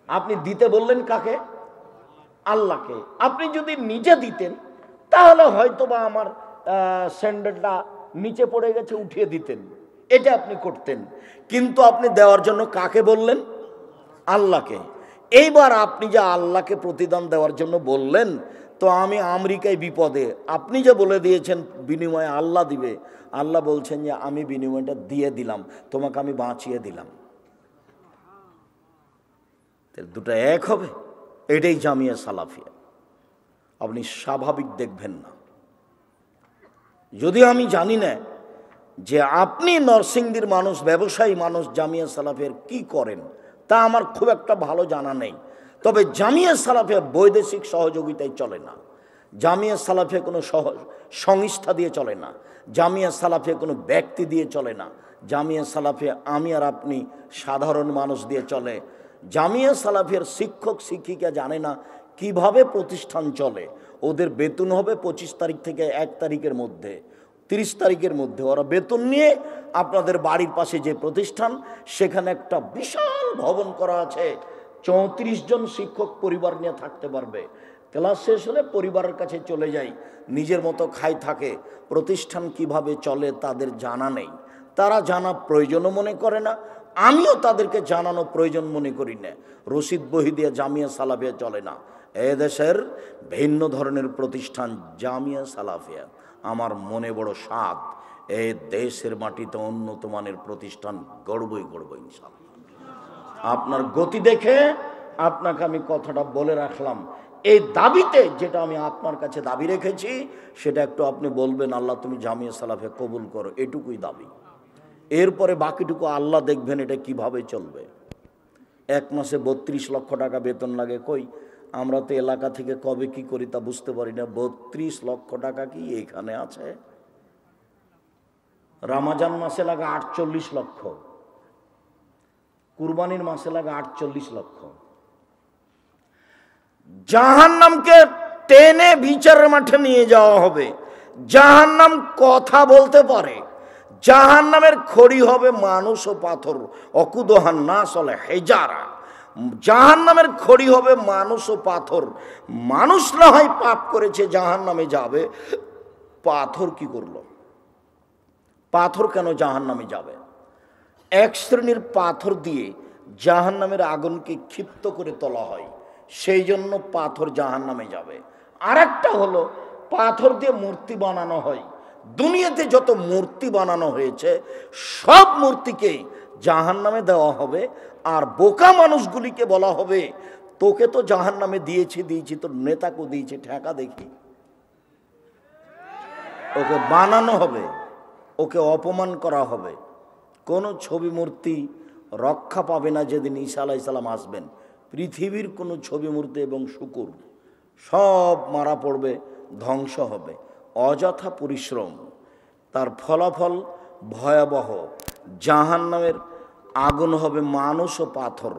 আপনি দিতে বললেন কাকে? আল্লাহকে। আপনি যদি নিজে দিতেন তাহলে হয়তো বা আমার স্যান্ডেলটা নিচে পড়ে গেছে, উঠিয়ে দিতেন, এটা আপনি করতেন। কিন্তু আপনি দেওয়ার জন্য কাকে বললেন? আল্লাহকে। এইবার আপনি যে আল্লাহকে প্রতিদান দেওয়ার জন্য বললেন, তো আমি আমেরিকায় বিপদে, আপনি যে বলে দিয়েছেন বিনিময়ে আল্লাহ দিবে, আল্লাহ বলছেন যে আমি বিনিময়টা দিয়ে দিলাম, তোমাকে আমি বাঁচিয়ে দিলাম। দুটো এক হবে? এটাই জামিয়া সালাফিয়া। আপনি স্বাভাবিক দেখবেন না। যদি আমি জানি না যে আপনি নরসিংদীর মানুষ, ব্যবসায়ী মানুষ, জামিয়া সালাফিয়ার কি করেন তা আমার খুব একটা ভালো জানা নেই। তবে জামিয়া সালাফিয়া বৈদেশিক সহযোগিতায় চলে না, জামিয়া সালাফিয়া কোনো সংস্থা দিয়ে চলে না, জামিয়া সালাফিয়া কোনো ব্যক্তি দিয়ে চলে না, জামিয়া সালাফিয়া আমি আর আপনি সাধারণ মানুষ দিয়ে চলে। জামিয়া সালাফিয়ার শিক্ষক শিক্ষিকা জানে না কিভাবে প্রতিষ্ঠান চলে। ওদের বেতন হবে 25 তারিখ থেকে 1 তারিখের মধ্যে, 30 তারিখের মধ্যে ওরা বেতন নিয়ে আপনাদের বাড়ির পাশে যে প্রতিষ্ঠান সেখানে একটা বিশাল ভবন করা আছে, 34 জন শিক্ষক পরিবার নিয়ে থাকতে পারবে। ক্লাস শেষ হলে পরিবারের কাছে চলে যায়, নিজের মতো খাই থাকে। প্রতিষ্ঠান কিভাবে চলে তাদের জানা নেই, তারা জানা প্রয়োজনও মনে করে না, আমিও তাদেরকে জানানো প্রয়োজন মনে করি না। রশিদ বহি দিয়ে জামিয়া সালাফিয়া চলে না। এদেশের ভিন্ন ধরনের প্রতিষ্ঠান জামিয়া সালাফিয়া। আমার মনে বড় স্বাদ, এই দেশের মাটিতে উন্নত মানের প্রতিষ্ঠান গড়বই গড়ব ইনশাআল্লাহ। আপনার গতি দেখে আপনাকে আমি কথাটা বলে রাখলাম। এই দাবিতে যেটা আমি আপনার কাছে দাবি রেখেছি সেটা একটু আপনি বলবেন, আল্লাহ তুমি জামিয়া সালাফিয়া কবুল করো, এটুকুই দাবি। এরপরে বাকিটুকু আল্লাহ দেখবেন এটা কিভাবে চলবে। 1 মাসে 32 লক্ষ টাকা বেতন লাগে, কই আমরা তো এলাকা থেকে কবে কি করি তা বুঝতে পারি না। 32 লক্ষ টাকা কি এখানে আছে? রামাজান মাসে লাগে 48 লক্ষ, কুরবানির মাসে লাগে 48 লক্ষ। জাহান্নামকে টেনে বিচারের মাঠে নিয়ে যাওয়া হবে। জাহান্নাম কথা বলতে পারে, জাহান্নামের খড়ি হবে মানুষ ও পাথর, অকুদহান না চলে হেজারা। জাহান্নামের খড়ি হবে মানুষ ও পাথর। মানুষ না হয় পাপ করেছে জাহান্নামে যাবে, পাথর কি করলো? পাথর কেন জাহান্নামে যাবে? এক শ্রেণীর পাথর দিয়ে জাহান্নামের আগুনকে ক্ষিপ্ত করে তোলা হয়, সেই জন্য পাথর জাহান্নামে যাবে। আর একটা হলো পাথর দিয়ে মূর্তি বানানো হয়। দুনিয়াতে যত মূর্তি বানানো হয়েছে সব মূর্তিকে জাহান্নামে দেওয়া হবে। আর বোকা মানুষগুলিকে বলা হবে তোকে তো জাহান্নামে দিয়েছি, তোর নেতাকে দিয়েছি, ঠেকা দেখি। ওকে বানানো হবে, ওকে অপমান করা হবে। কোনো ছবি মূর্তি রক্ষা পাবে না যেদিন ঈসা আলাইহিস সালাম আসবেন। পৃথিবীর কোনো ছবি মূর্তি এবং শুকুর সব মারা পড়বে, ধ্বংস হবে। অযথা পরিশ্রম, তার ফলাফল ভয়াবহ। জাহান্নামের আগুন হবে মানুষ ও পাথর,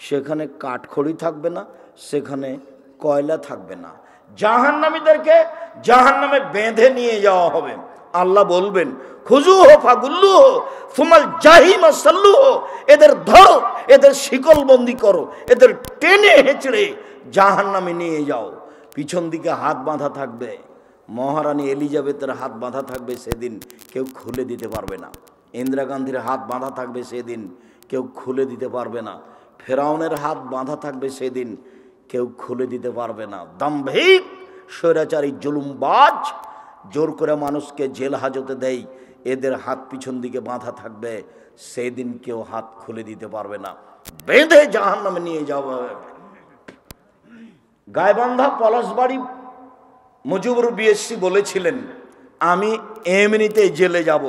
সেখানে কাঠখড়ি থাকবে না, সেখানে কয়লা থাকবে না। জাহান্নামীদেরকে জাহান্নামে বেঁধে নিয়ে যাওয়া হবে। আল্লাহ বলবেন খুজুহু ফাগুল্লুহু সুমাল জাহিমা সাল্লুহু, এদের ধরো, এদের শিকলবন্দি করো, এদের টেনে হেঁচড়ে জাহান্নামে নিয়ে যাও। পিছন দিকে হাত বাঁধা থাকবে, মহারানী এলিজাবেথের হাত বাঁধা থাকবে, সেদিন কেউ খুলে দিতে পারবে না। ইন্দিরা গান্ধীর হাত বাঁধা থাকবে, সেদিন কেউ খুলে দিতে পারবে না। ফেরাউনের হাত বাঁধা থাকবে, সেদিন কেউ খুলে দিতে পারবে না। দাম্ভিক স্বৈরাচারী জুলুমবাজ জোর করে মানুষকে জেল হাজতে দেয়, এদের হাত পিছন দিকে বাঁধা থাকবে, সেদিন কেউ হাত খুলে দিতে পারবে না। বেঁধে জাহান্নামে নিয়ে যাওয়া হবে। গাইবান্ধা পলাশবাড়ি মুজিবুর বিএসসি বলেছিলেন আমি এমনিতে জেলে যাব,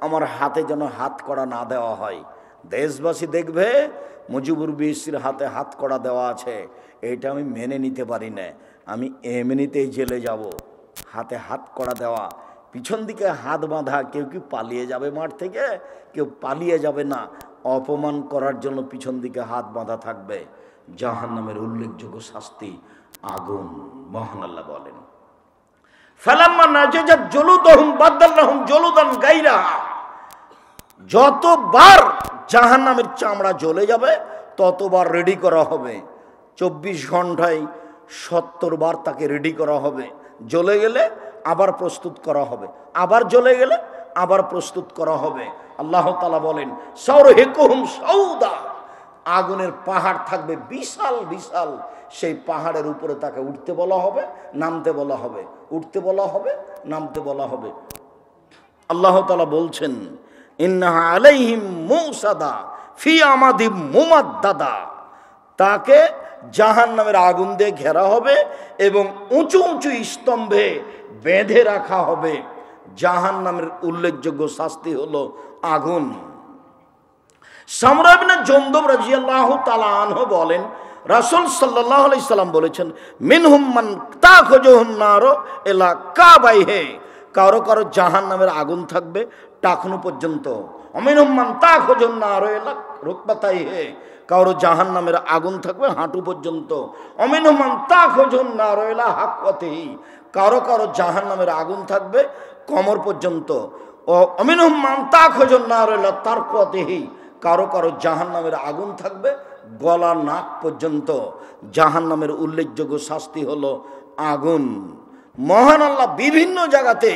আমার হাতে যেন হাত কড়া না দেওয়া হয়। দেশবাসী দেখবে মুজিবুর বিএসসির হাতে হাত কড়া দেওয়া আছে, এটা আমি মেনে নিতে পারি না। আমি এমনিতেই জেলে যাব, হাতে হাত কড়া দেওয়া, পিছন দিকে হাত বাঁধা। কেউ কি পালিয়ে যাবে মাঠ থেকে? কেউ পালিয়ে যাবে না। অপমান করার জন্য পিছন দিকে হাত বাঁধা থাকবে। জাহান্নামের উল্লেখযোগ্য শাস্তি আগুন। মহান আল্লাহ বলেন ফালাম্মা নাজাজাত জুলুদুহুম বাদদালনাহুম জুলুদান গায়রাহা, যতবার জাহান্নামের চামড়া জ্বলে যাবে ততবার রেডি করা হবে। 24 ঘন্টায় 70 বার তাকে রেডি করা হবে। জ্বলে গেলে আবার প্রস্তুত করা হবে, আবার জ্বলে গেলে আবার প্রস্তুত করা হবে। আল্লাহ তাআলা বলেন সাওরহিকুহুম সাউদা, আগুনের পাহাড় থাকবে বিশাল বিশাল। সেই পাহাড়ের উপরে তাকে উঠতে বলা হবে, নামতে বলা হবে, উঠতে বলা হবে, নামতে বলা হবে। আল্লাহ তাআলা বলছেন ইন্নাহা আলাইহিম মুসাদা ফি আমাদিম মুমাদ্দাদা, তাকে জাহান্নামের আগুন দিয়ে ঘেরা হবে এবং উঁচু উঁচু স্তম্ভে বেঁধে রাখা হবে। জাহান্নামের উল্লেখযোগ্য শাস্তি হলো আগুন। সামরা ইবনে জুনদুব রাদিয়াল্লাহু তাআলা আনহু বলেন, রাসূল সাল্লাল্লাহু আলাইহি সাল্লাম বলেছেন, মিনহুম মান তাখুজুহুন নার ইলা কাবাইহি, কারো কারো জাহান্নামের আগুন থাকবে টাকনু পর্যন্ত। অমিনহুম মান তাখুজুহুন নার ইলা রুকবাতাইহি, কারো জাহান্নামের আগুন থাকবে হাঁটু পর্যন্ত। অমিনহুম মান তাখুজুহুন নার ইলা হাক্কাতিহি, কারো কারো জাহান্নামের আগুন থাকবে কোমর পর্যন্ত। ও অমিনহুম মান তাখুজুহুন নার ইলা তারকাতিহি, কারো কারো জাহান্নামের আগুন থাকবে গলা নাক পর্যন্ত। জাহান্নামের উল্লেখযোগ্য শাস্তি হলো আগুন। মহান আল্লাহ বিভিন্ন জায়গাতে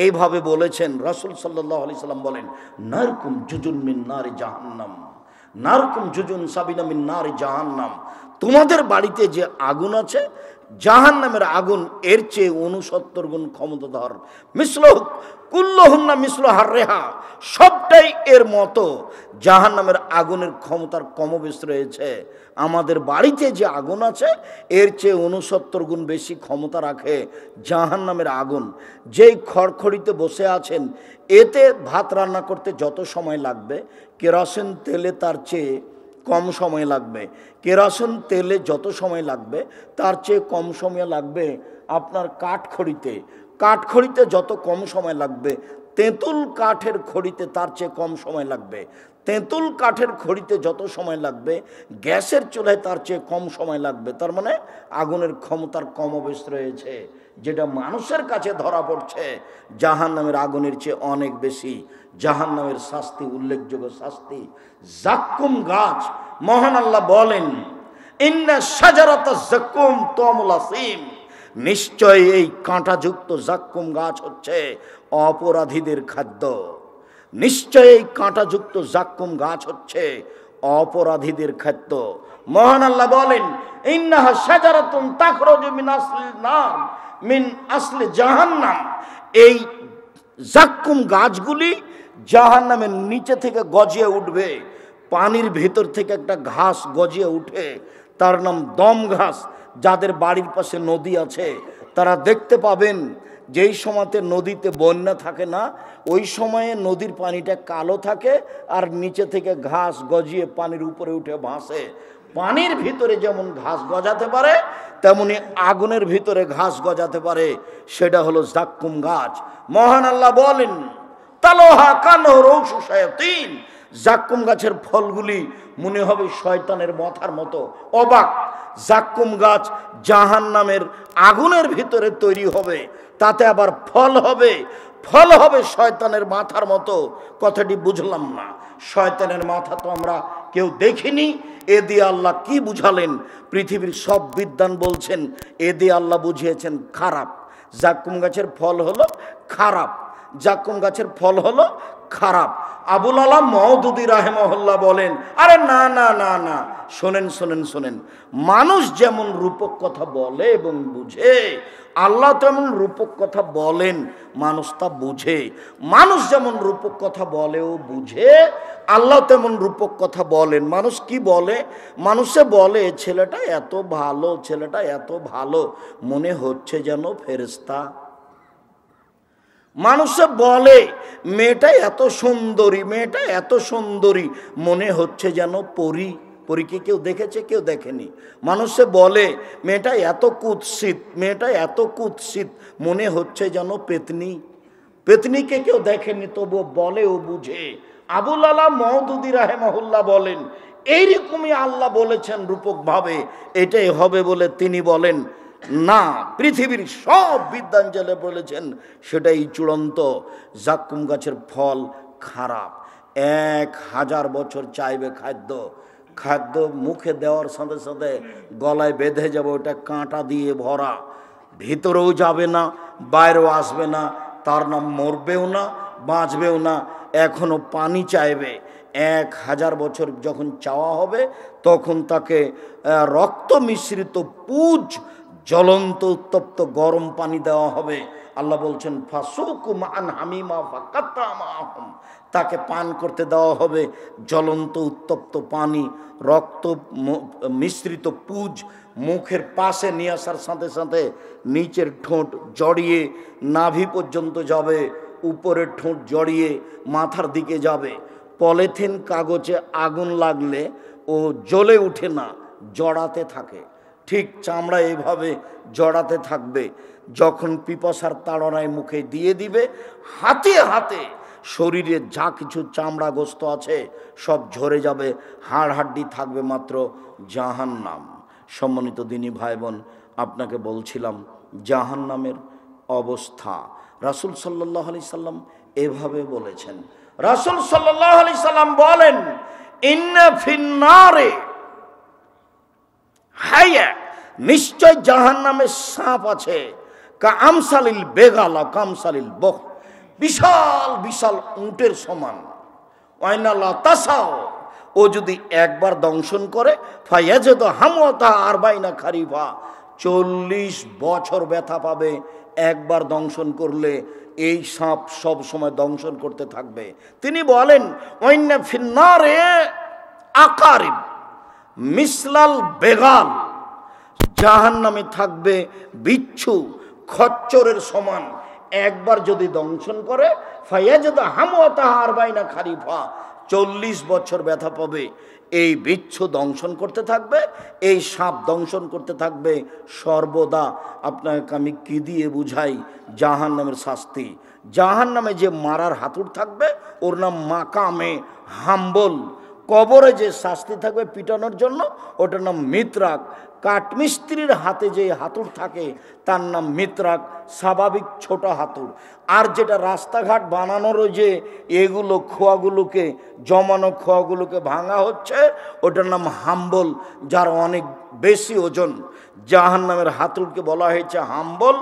এইভাবে বলেছেন। রাসূল সাল্লাল্লাহু আলাইহি সাল্লাম বলেন, নারকুম জুজুন মিন নারি জাহান্নাম, নারকুম জুজুন সাবিনা মিন নারি জাহান্নাম, তোমাদের বাড়িতে যে আগুন আছে জাহান্নামের আগুন এর চেয়ে 69 গুণ ক্ষমতাধর। মিসলু কুল্লুহুন্না মিসলু হাররেহা, সবটাই এর মতো। জাহান্নামের আগুনের ক্ষমতার কমবেশ রয়েছে। আমাদের বাড়িতে যে আগুন আছে এর চেয়ে 69 গুণ বেশি ক্ষমতা রাখে জাহান্নামের আগুন। যেই খড়খড়িতে বসে আছেন এতে ভাত রান্না করতে যত সময় লাগবে কেরোসিন তেলে তার চেয়ে কম সময় লাগবে। কেরোসিন তেলে যত সময় লাগবে তার চেয়ে কম সময় লাগবে আপনার কাঠখড়িতে। কাঠখড়িতে যত কম সময় লাগবে তেঁতুল কাঠের খড়িতে তার চেয়ে কম সময় লাগবে। তেঁতুল কাঠের খড়িতে যত সময় লাগবে গ্যাসের চুলায় তার চেয়ে কম সময় লাগবে। তার মানে আগুনের ক্ষমতার কমবেশ রয়েছে, যেটা মানুষের কাছে ধরা পড়ছে জাহান্নামের আগুনের চেয়ে অনেক বেশি। জাহান্নামের শাস্তি, উল্লেখযোগ্য শাস্তি জাক্কুম গাছ। মহান আল্লাহ বলেন, ইন্না শাজারাতা জাক্কুম তুমুল আসিম, নিশ্চয় এই কাঁটাযুক্ত জাক্কুম গাছ হচ্ছে অপরাধীদের খাদ্য। নিশ্চয় এই কাঁটাযুক্ত জাক্কুম গাছ হচ্ছে অপরাধীদের খাদ্য। মহান আল্লাহ বলেন, ইন্নাহা শাজারাতুন তাখরুজু মিন আসলিন নার মিন আসলি জাহান্নাম, এই জাক্কুম গাছগুলি জাহান্নামের নিচে থেকে গজিয়ে উঠবে। পানির ভেতর থেকে একটা ঘাস গজিয়ে উঠে, তার নাম দম ঘাস। যাদের বাড়ির পাশে নদী আছে তারা দেখতে পাবেন যেই সময়তে নদীতে বন্যা থাকে না ওই সময়ে নদীর পানিটা কালো থাকে আর নিচে থেকে ঘাস গজিয়ে পানির উপরে উঠে ভাসে। পানির ভিতরে যেমন ঘাস গজাতে পারে তেমনি আগুনের ভিতরে ঘাস গজাতে পারে, সেটা হলো জাক্কুম গাছ। মহান আল্লাহ বলেন, তালোহা কানহ রৌসু শায়াতিন, জাক্কুম গাছের ফলগুলি মনে হবে শয়তানের মাথার মতো। অবাক! জাক্কুম গাছ জাহান্নামের আগুনের ভিতরে তৈরি হবে, তাতে আবার ফল হবে, ফল হবে শয়তানের মাথার মতো। কথাটি বুঝলাম না, শয়তানের মাথা তো আমরা কেউ দেখিনি। এ দিয়ে আল্লাহ কি বুঝালেন? পৃথিবীর সব বিদ্বান বলছেন এ দিয়ে আল্লাহ বুঝিয়েছেন খারাপ। জাক্কুম গাছের ফল হলো খারাপ, জাক্কুম গাছের ফল হলো খারাপ। আবুল আলাম মওদুদি রাহিমাহুল্লাহ বলেন, আরে না না না না, শোনেন শোনেন শোনেন, মানুষ যেমন রূপক কথা বলে এবং বুঝে আল্লাহ তেমন রূপক কথা বলেন, মানুষ তা বুঝে। মানুষ যেমন রূপক কথা বলে ও বুঝে আল্লাহ তেমন রূপক কথা বলেন। মানুষ কি বলে? মানুষে বলে ছেলেটা এত ভালো, ছেলেটা এত ভালো, মনে হচ্ছে যেন ফেরেশতা। মানুষে বলে মেয়েটা এত সুন্দরী, মেয়েটা এত সুন্দরী, মনে হচ্ছে যেন পরী। পরীকে কেউ দেখেছে? কেউ দেখেনি। মানুষে বলে মেয়েটা এত কুৎসিত, মেয়েটা এত কুৎসিত, মনে হচ্ছে যেন পেতনি। পেতনিকে কেউ দেখেনি তবু বলে ও বুঝে। আবুল আলাম মওদুদি রাহিমাহুল্লাহ বলেন এইরকমই আল্লাহ বলেছেন রূপক ভাবে, এটাই হবে বলে তিনি বলেন না। পৃথিবীর সব বিদ্বান জেলে বলেছেন সেটাই চূড়ান্ত। জাক্কুম গাছের ফল খারাপ। 1000 বছর চাইবে খাদ্য, খাদ্য মুখে দেওয়ার সাথে সাথে গলায় বেঁধে যাবে, ওটা কাঁটা দিয়ে ভরা, ভিতরেও যাবে না বাইরেও আসবে না, তার নাম মরবেও না বাঁচবেও না, এখনো পানি চাইবে। 1000 বছর যখন চাওয়া হবে তখন তাকে রক্ত মিশ্রিত পুজ, জ্বলন্ত উত্তপ্ত গরম পানি দেওয়া হবে। আল্লাহ বলছেন ফাসুকু মান হামিমা ফাকাত্তা মাহুম, তাকে পান করতে দেওয়া হবে জ্বলন্ত উত্তপ্ত পানি, রক্ত মিশ্রিত পুজ মুখের পাশে নিয়ে আসার সাথে সাথে নিচের ঠোঁট জড়িয়ে নাভি পর্যন্ত যাবে। উপরে ঠোঁট জড়িয়ে মাথার দিকে যাবে। পলিথিন কাগজে আগুন লাগলে ও জ্বলে উঠে না, জড়াতে থাকে। ঠিক চামড়া এইভাবে জড়াতে থাকবে। যখন পিপাসার তাড়নায় মুখে দিয়ে দিবে, হাতে হাতে শরীরে যা কিছু চামড়া গোস্ত আছে সব ঝরে যাবে, হাড় হাড্ডি থাকবে মাত্র জাহান্নাম। সম্মানিত দিনী ভাই বোন, আপনাকে বলছিলাম জাহান্নামের অবস্থা। রাসূল সাল্লাল্লাহু আলাইহি সাল্লাম এভাবে বলেছেন। রাসূল সাল্লাল্লাহু আলাইহি সাল্লাম বলেন, ইন্না ফিন্নারে হায়া, নিশ্চয় জাহান্নামে সাপ আছে, কা আমসালিল বেগালা কামসালিল বখ, বিশাল বিশাল উটের সমান। ওয়াইনাল্লাহ তাসাও, ও যদি একবার দংশন করে, ফায়াজেদ হামওয়াতা আরবাইনা খারিফা, 40 বছর ব্যথা পাবে একবার দংশন করলে। এই সাপ সব সময় দংশন করতে থাকবে। তিনি বলেন, ওয়াইন্না ফিন্নারে আকারিব মিসলাল বেগাল, জাহান্নামে থাকবে বিচ্ছু খচ্চরের সমান। একবার যদি দংশন করে, ফায়াজেদ হামওয়াতা আরবাইনা খারিফা, 40 বছর ব্যথা পাবে। এই বিচ্ছু দংশন করতে থাকবে, এই সাপ দংশন করতে থাকবে সর্বদা। আপনাকে আমি কি দিয়ে বুঝাই জাহান্নামের শাস্তি? জাহান্নামে যে মারার হাতুড় থাকবে ওর নাম মাকামে হাম্বল। কবরে যে শাস্তি থাকবে পিটানোর জন্য ওটার নাম মিত্রাক। কাঠমিস্ত্রির হাতে যে হাতুড় থাকে তার নাম মিত্রাক, স্বাভাবিক ছোট হাতুড়। আর যেটা রাস্তাঘাট বানানোর যে এগুলো খোয়াগুলোকে জমানো খোয়াগুলোকে ভাঙা হচ্ছে ওটার নাম হাম্বল, যার অনেক বেশি ওজন। জাহান্নামের হাতুড়কে বলা হয়েছে হাম্বল,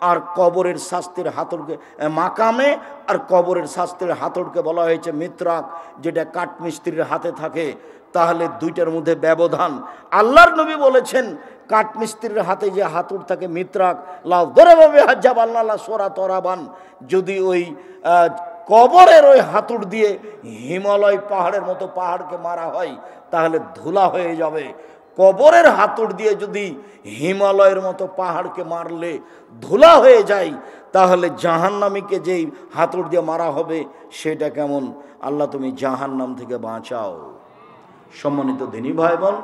আর কবরের শাস্তির হাতুড়কে মাকামে, আর কবরের শাস্তির হাতুড়কে বলা হয়েছে মিত্রাক, যেটা কাঠমিস্ত্রির হাতে থাকে। তাহলে দুইটার মধ্যে ব্যবধান। আল্লাহর নবী বলেছেন, কাঠমিস্ত্রির হাতে যে হাতুড় থাকে মিত্রাক, লাউ দরাবে হাজ্জাব আল্লাহ সোরা তরাবান, যদি ওই কবরের ওই হাতুড় দিয়ে হিমালয় পাহাড়ের মতো পাহাড়কে মারা হয় তাহলে ধুলা হয়ে যাবে। কবরের হাতুড় দিয়ে যদি হিমালয়ের মতো পাহাড়কে মারলে ধুলা হয়ে যায়, তাহলে জাহান্নামীকে যেই হাতুড় দিয়ে মারা হবে সেটা কেমন? আল্লাহ তুমি জাহান্নাম থেকে বাঁচাও। সম্মানিত দিনী ভাই বোন,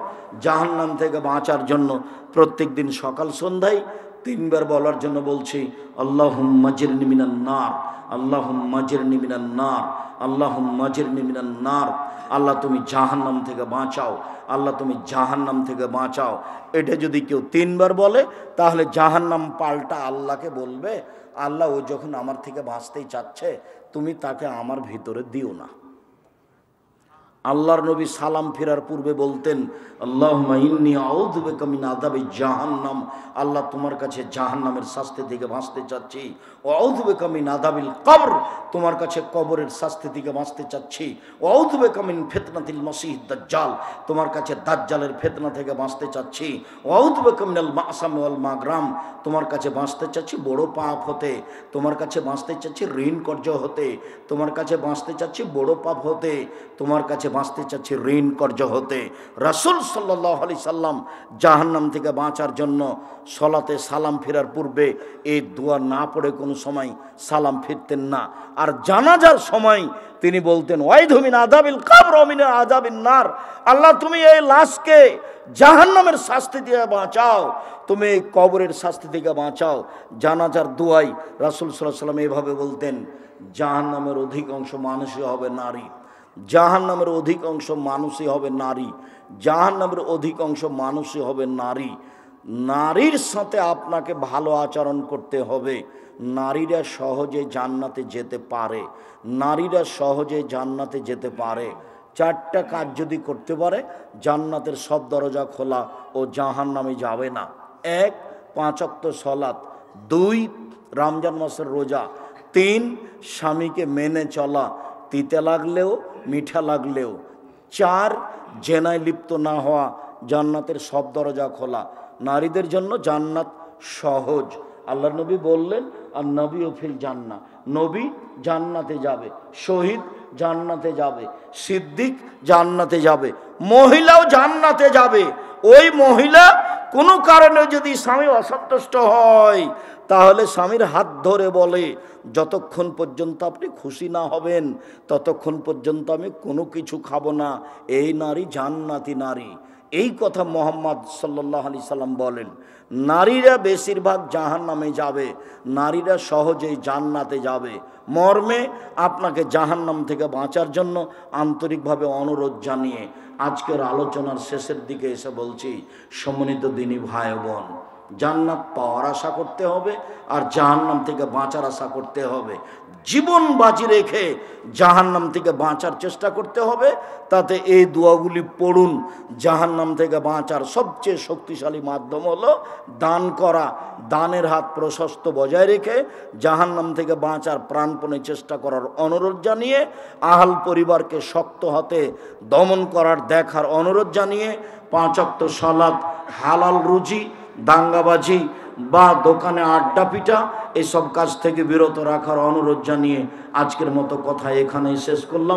জাহান্নাম থেকে বাঁচার জন্য প্রত্যেক দিন সকাল সন্ধ্যায় 3 বার বলার জন্য বলছি, আল্লাহুম্মা জিরনি মিনান নার, আল্লাহুম্মা জিরনি মিনান নার, আল্লাহুম্মা জিরনি মিনান নার। আল্লাহ তুমি জাহান্নাম থেকে বাঁচাও, আল্লাহ তুমি জাহান্নাম থেকে বাঁচাও। এটা যদি কেউ 3 বার বলে তাহলে জাহান্নাম পাল্টা আল্লাহকে বলবে, আল্লাহ ও যখন আমার থেকে বাঁচতেই চাচ্ছে তুমি তাকে আমার ভিতরে দিও না। আল্লাহর নবী সালাম ফেরার পূর্বে বলতেন, আল্লাহুম্মা ইন্নী আউযু বিকা মিন আযাবি জাহান্নাম, আল্লাহ তোমার কাছে জাহান্নামের শাস্তি থেকে বাঁচতে চাচ্ছি। ওয়া আউযু বিকা মিন আযাবিল কবর, তোমার কাছে কবরের শাস্তি থেকে বাঁচতে চাচ্ছি। ওয়া আউযু বিকা মিন ফিতনাতিল মাসিহিদ দাজ্জাল, তোমার কাছে দাজ্জালের ফিতনা থেকে বাঁচতে চাচ্ছি। ওয়া আউযু বিকা মিনাল মাসাম ওয়াল মাগরাম, তোমার কাছে বাঁচতে চাচ্ছি বড় পাপ হতে, তোমার কাছে বাঁচতে চাচ্ছি ঋণ কর্জ হতে, তোমার কাছে বাঁচতে চাচ্ছি বড় পাপ হতে, তোমার কাছে বাঁচতে চাচ্ছি ঋণ কর্জ হতে। রাসূল সাল্লাল্লাহু আলাইহি সাল্লাম জাহান্নাম থেকে বাঁচার জন্য সলাতে সালাম ফেরার পূর্বে এই দোয়া না পড়ে কোনো সময় সালাম ফিরতেন না। আর জানাজার সময় তিনি বলতেন, ওয়াইযু মিন আযাবিল কবর ওয়া মিন আযাবিন নার, আল্লাহ তুমি এই লাশকে জাহান্নামের শাস্তি থেকে বাঁচাও, তুমি এই কবরের শাস্তি থেকে বাঁচাও। জানাজার দোয়াই রাসূল সাল্লাল্লাহু আলাইহি সাল্লাম এভাবে বলতেন, জাহান্নামের অধিকাংশ মানুষই হবে নারী, জাহান্নামের অধিকাংশ মানুষই হবে নারী, জাহান্নামের অধিকাংশ মানুষই হবে নারী। নারীর সাথে আপনাকে ভালো আচরণ করতে হবে। নারীরা সহজে জান্নাতে যেতে পারে, নারীরা সহজে জান্নাতে যেতে পারে। 4টা কাজ যদি করতে পারে জান্নাতের সব দরজা খোলা, ও জাহান্নামে যাবে না। 1 5 ওয়াক্ত সালাত, 2 রমজান মাসের রোজা, 3 স্বামীকে মেনে চলা, তিতে লাগলেও মিঠা লাগলেও, 4 জেনায় লিপ্ত না হওয়া, জান্নাতের সব দরজা খোলা। নারীদের জন্য জান্নাত সহজ। আল্লাহ নবী বললেন, আর নবী ও ফিল জান্নাহ, নবী জান্নাতে যাবে, শহীদ জান্নাতে যাবে, সিদ্দিক জান্নাতে যাবে, মহিলাও জান্নাতে যাবে। ওই মহিলা কোনো কারণে যদি স্বামী অসন্তুষ্ট হয় তাহলে স্বামীর হাত ধরে বলে, যতক্ষণ পর্যন্ত আপনি খুশি না হবেন ততক্ষণ পর্যন্ত আমি কোনো কিছু খাবো না, এই নারী জান্নাতি নারী। এই কথা মোহাম্মদ সাল্লাল্লাহু আলাইহি সাল্লাম বলেন। নারীরা বেশিরভাগ জাহান্নামে যাবে, নারীরা সহজেই জান্নাতে যাবে। মর্মে আপনাকে জাহান্নাম থেকে বাঁচার জন্য আন্তরিকভাবে অনুরোধ জানিয়ে আজকের আলোচনার শেষের দিকে এসে বলছি, সম্মানিত দিনী ভাই বোন, জান্নাত পাওয়ার আশা করতে হবে আর জাহান্নাম থেকে বাঁচার আশা করতে হবে। জীবন বাজি রেখে জাহান্নাম থেকে বাঁচার চেষ্টা করতে হবে। তাতে এই দোয়াগুলি পড়ুন। জাহান্নাম থেকে বাঁচার সবচেয়ে শক্তিশালী মাধ্যম হলো দান করা। দানের হাত প্রশস্ত বজায় রেখে জাহান্নাম থেকে বাঁচার প্রাণপণে চেষ্টা করার অনুরোধ জানিয়ে, আহাল পরিবারকে শক্ত হাতে দমন করার দেখার অনুরোধ জানিয়ে, 5 ওয়াক্ত সালাত, হালাল রুজি, দাঙ্গাবাজি বা দোকানে আড্ডা পিটা এসব কাজ থেকে বিরত রাখার অনুরোধ জানিয়ে আজকের মতো কথা এখানেই শেষ করলাম।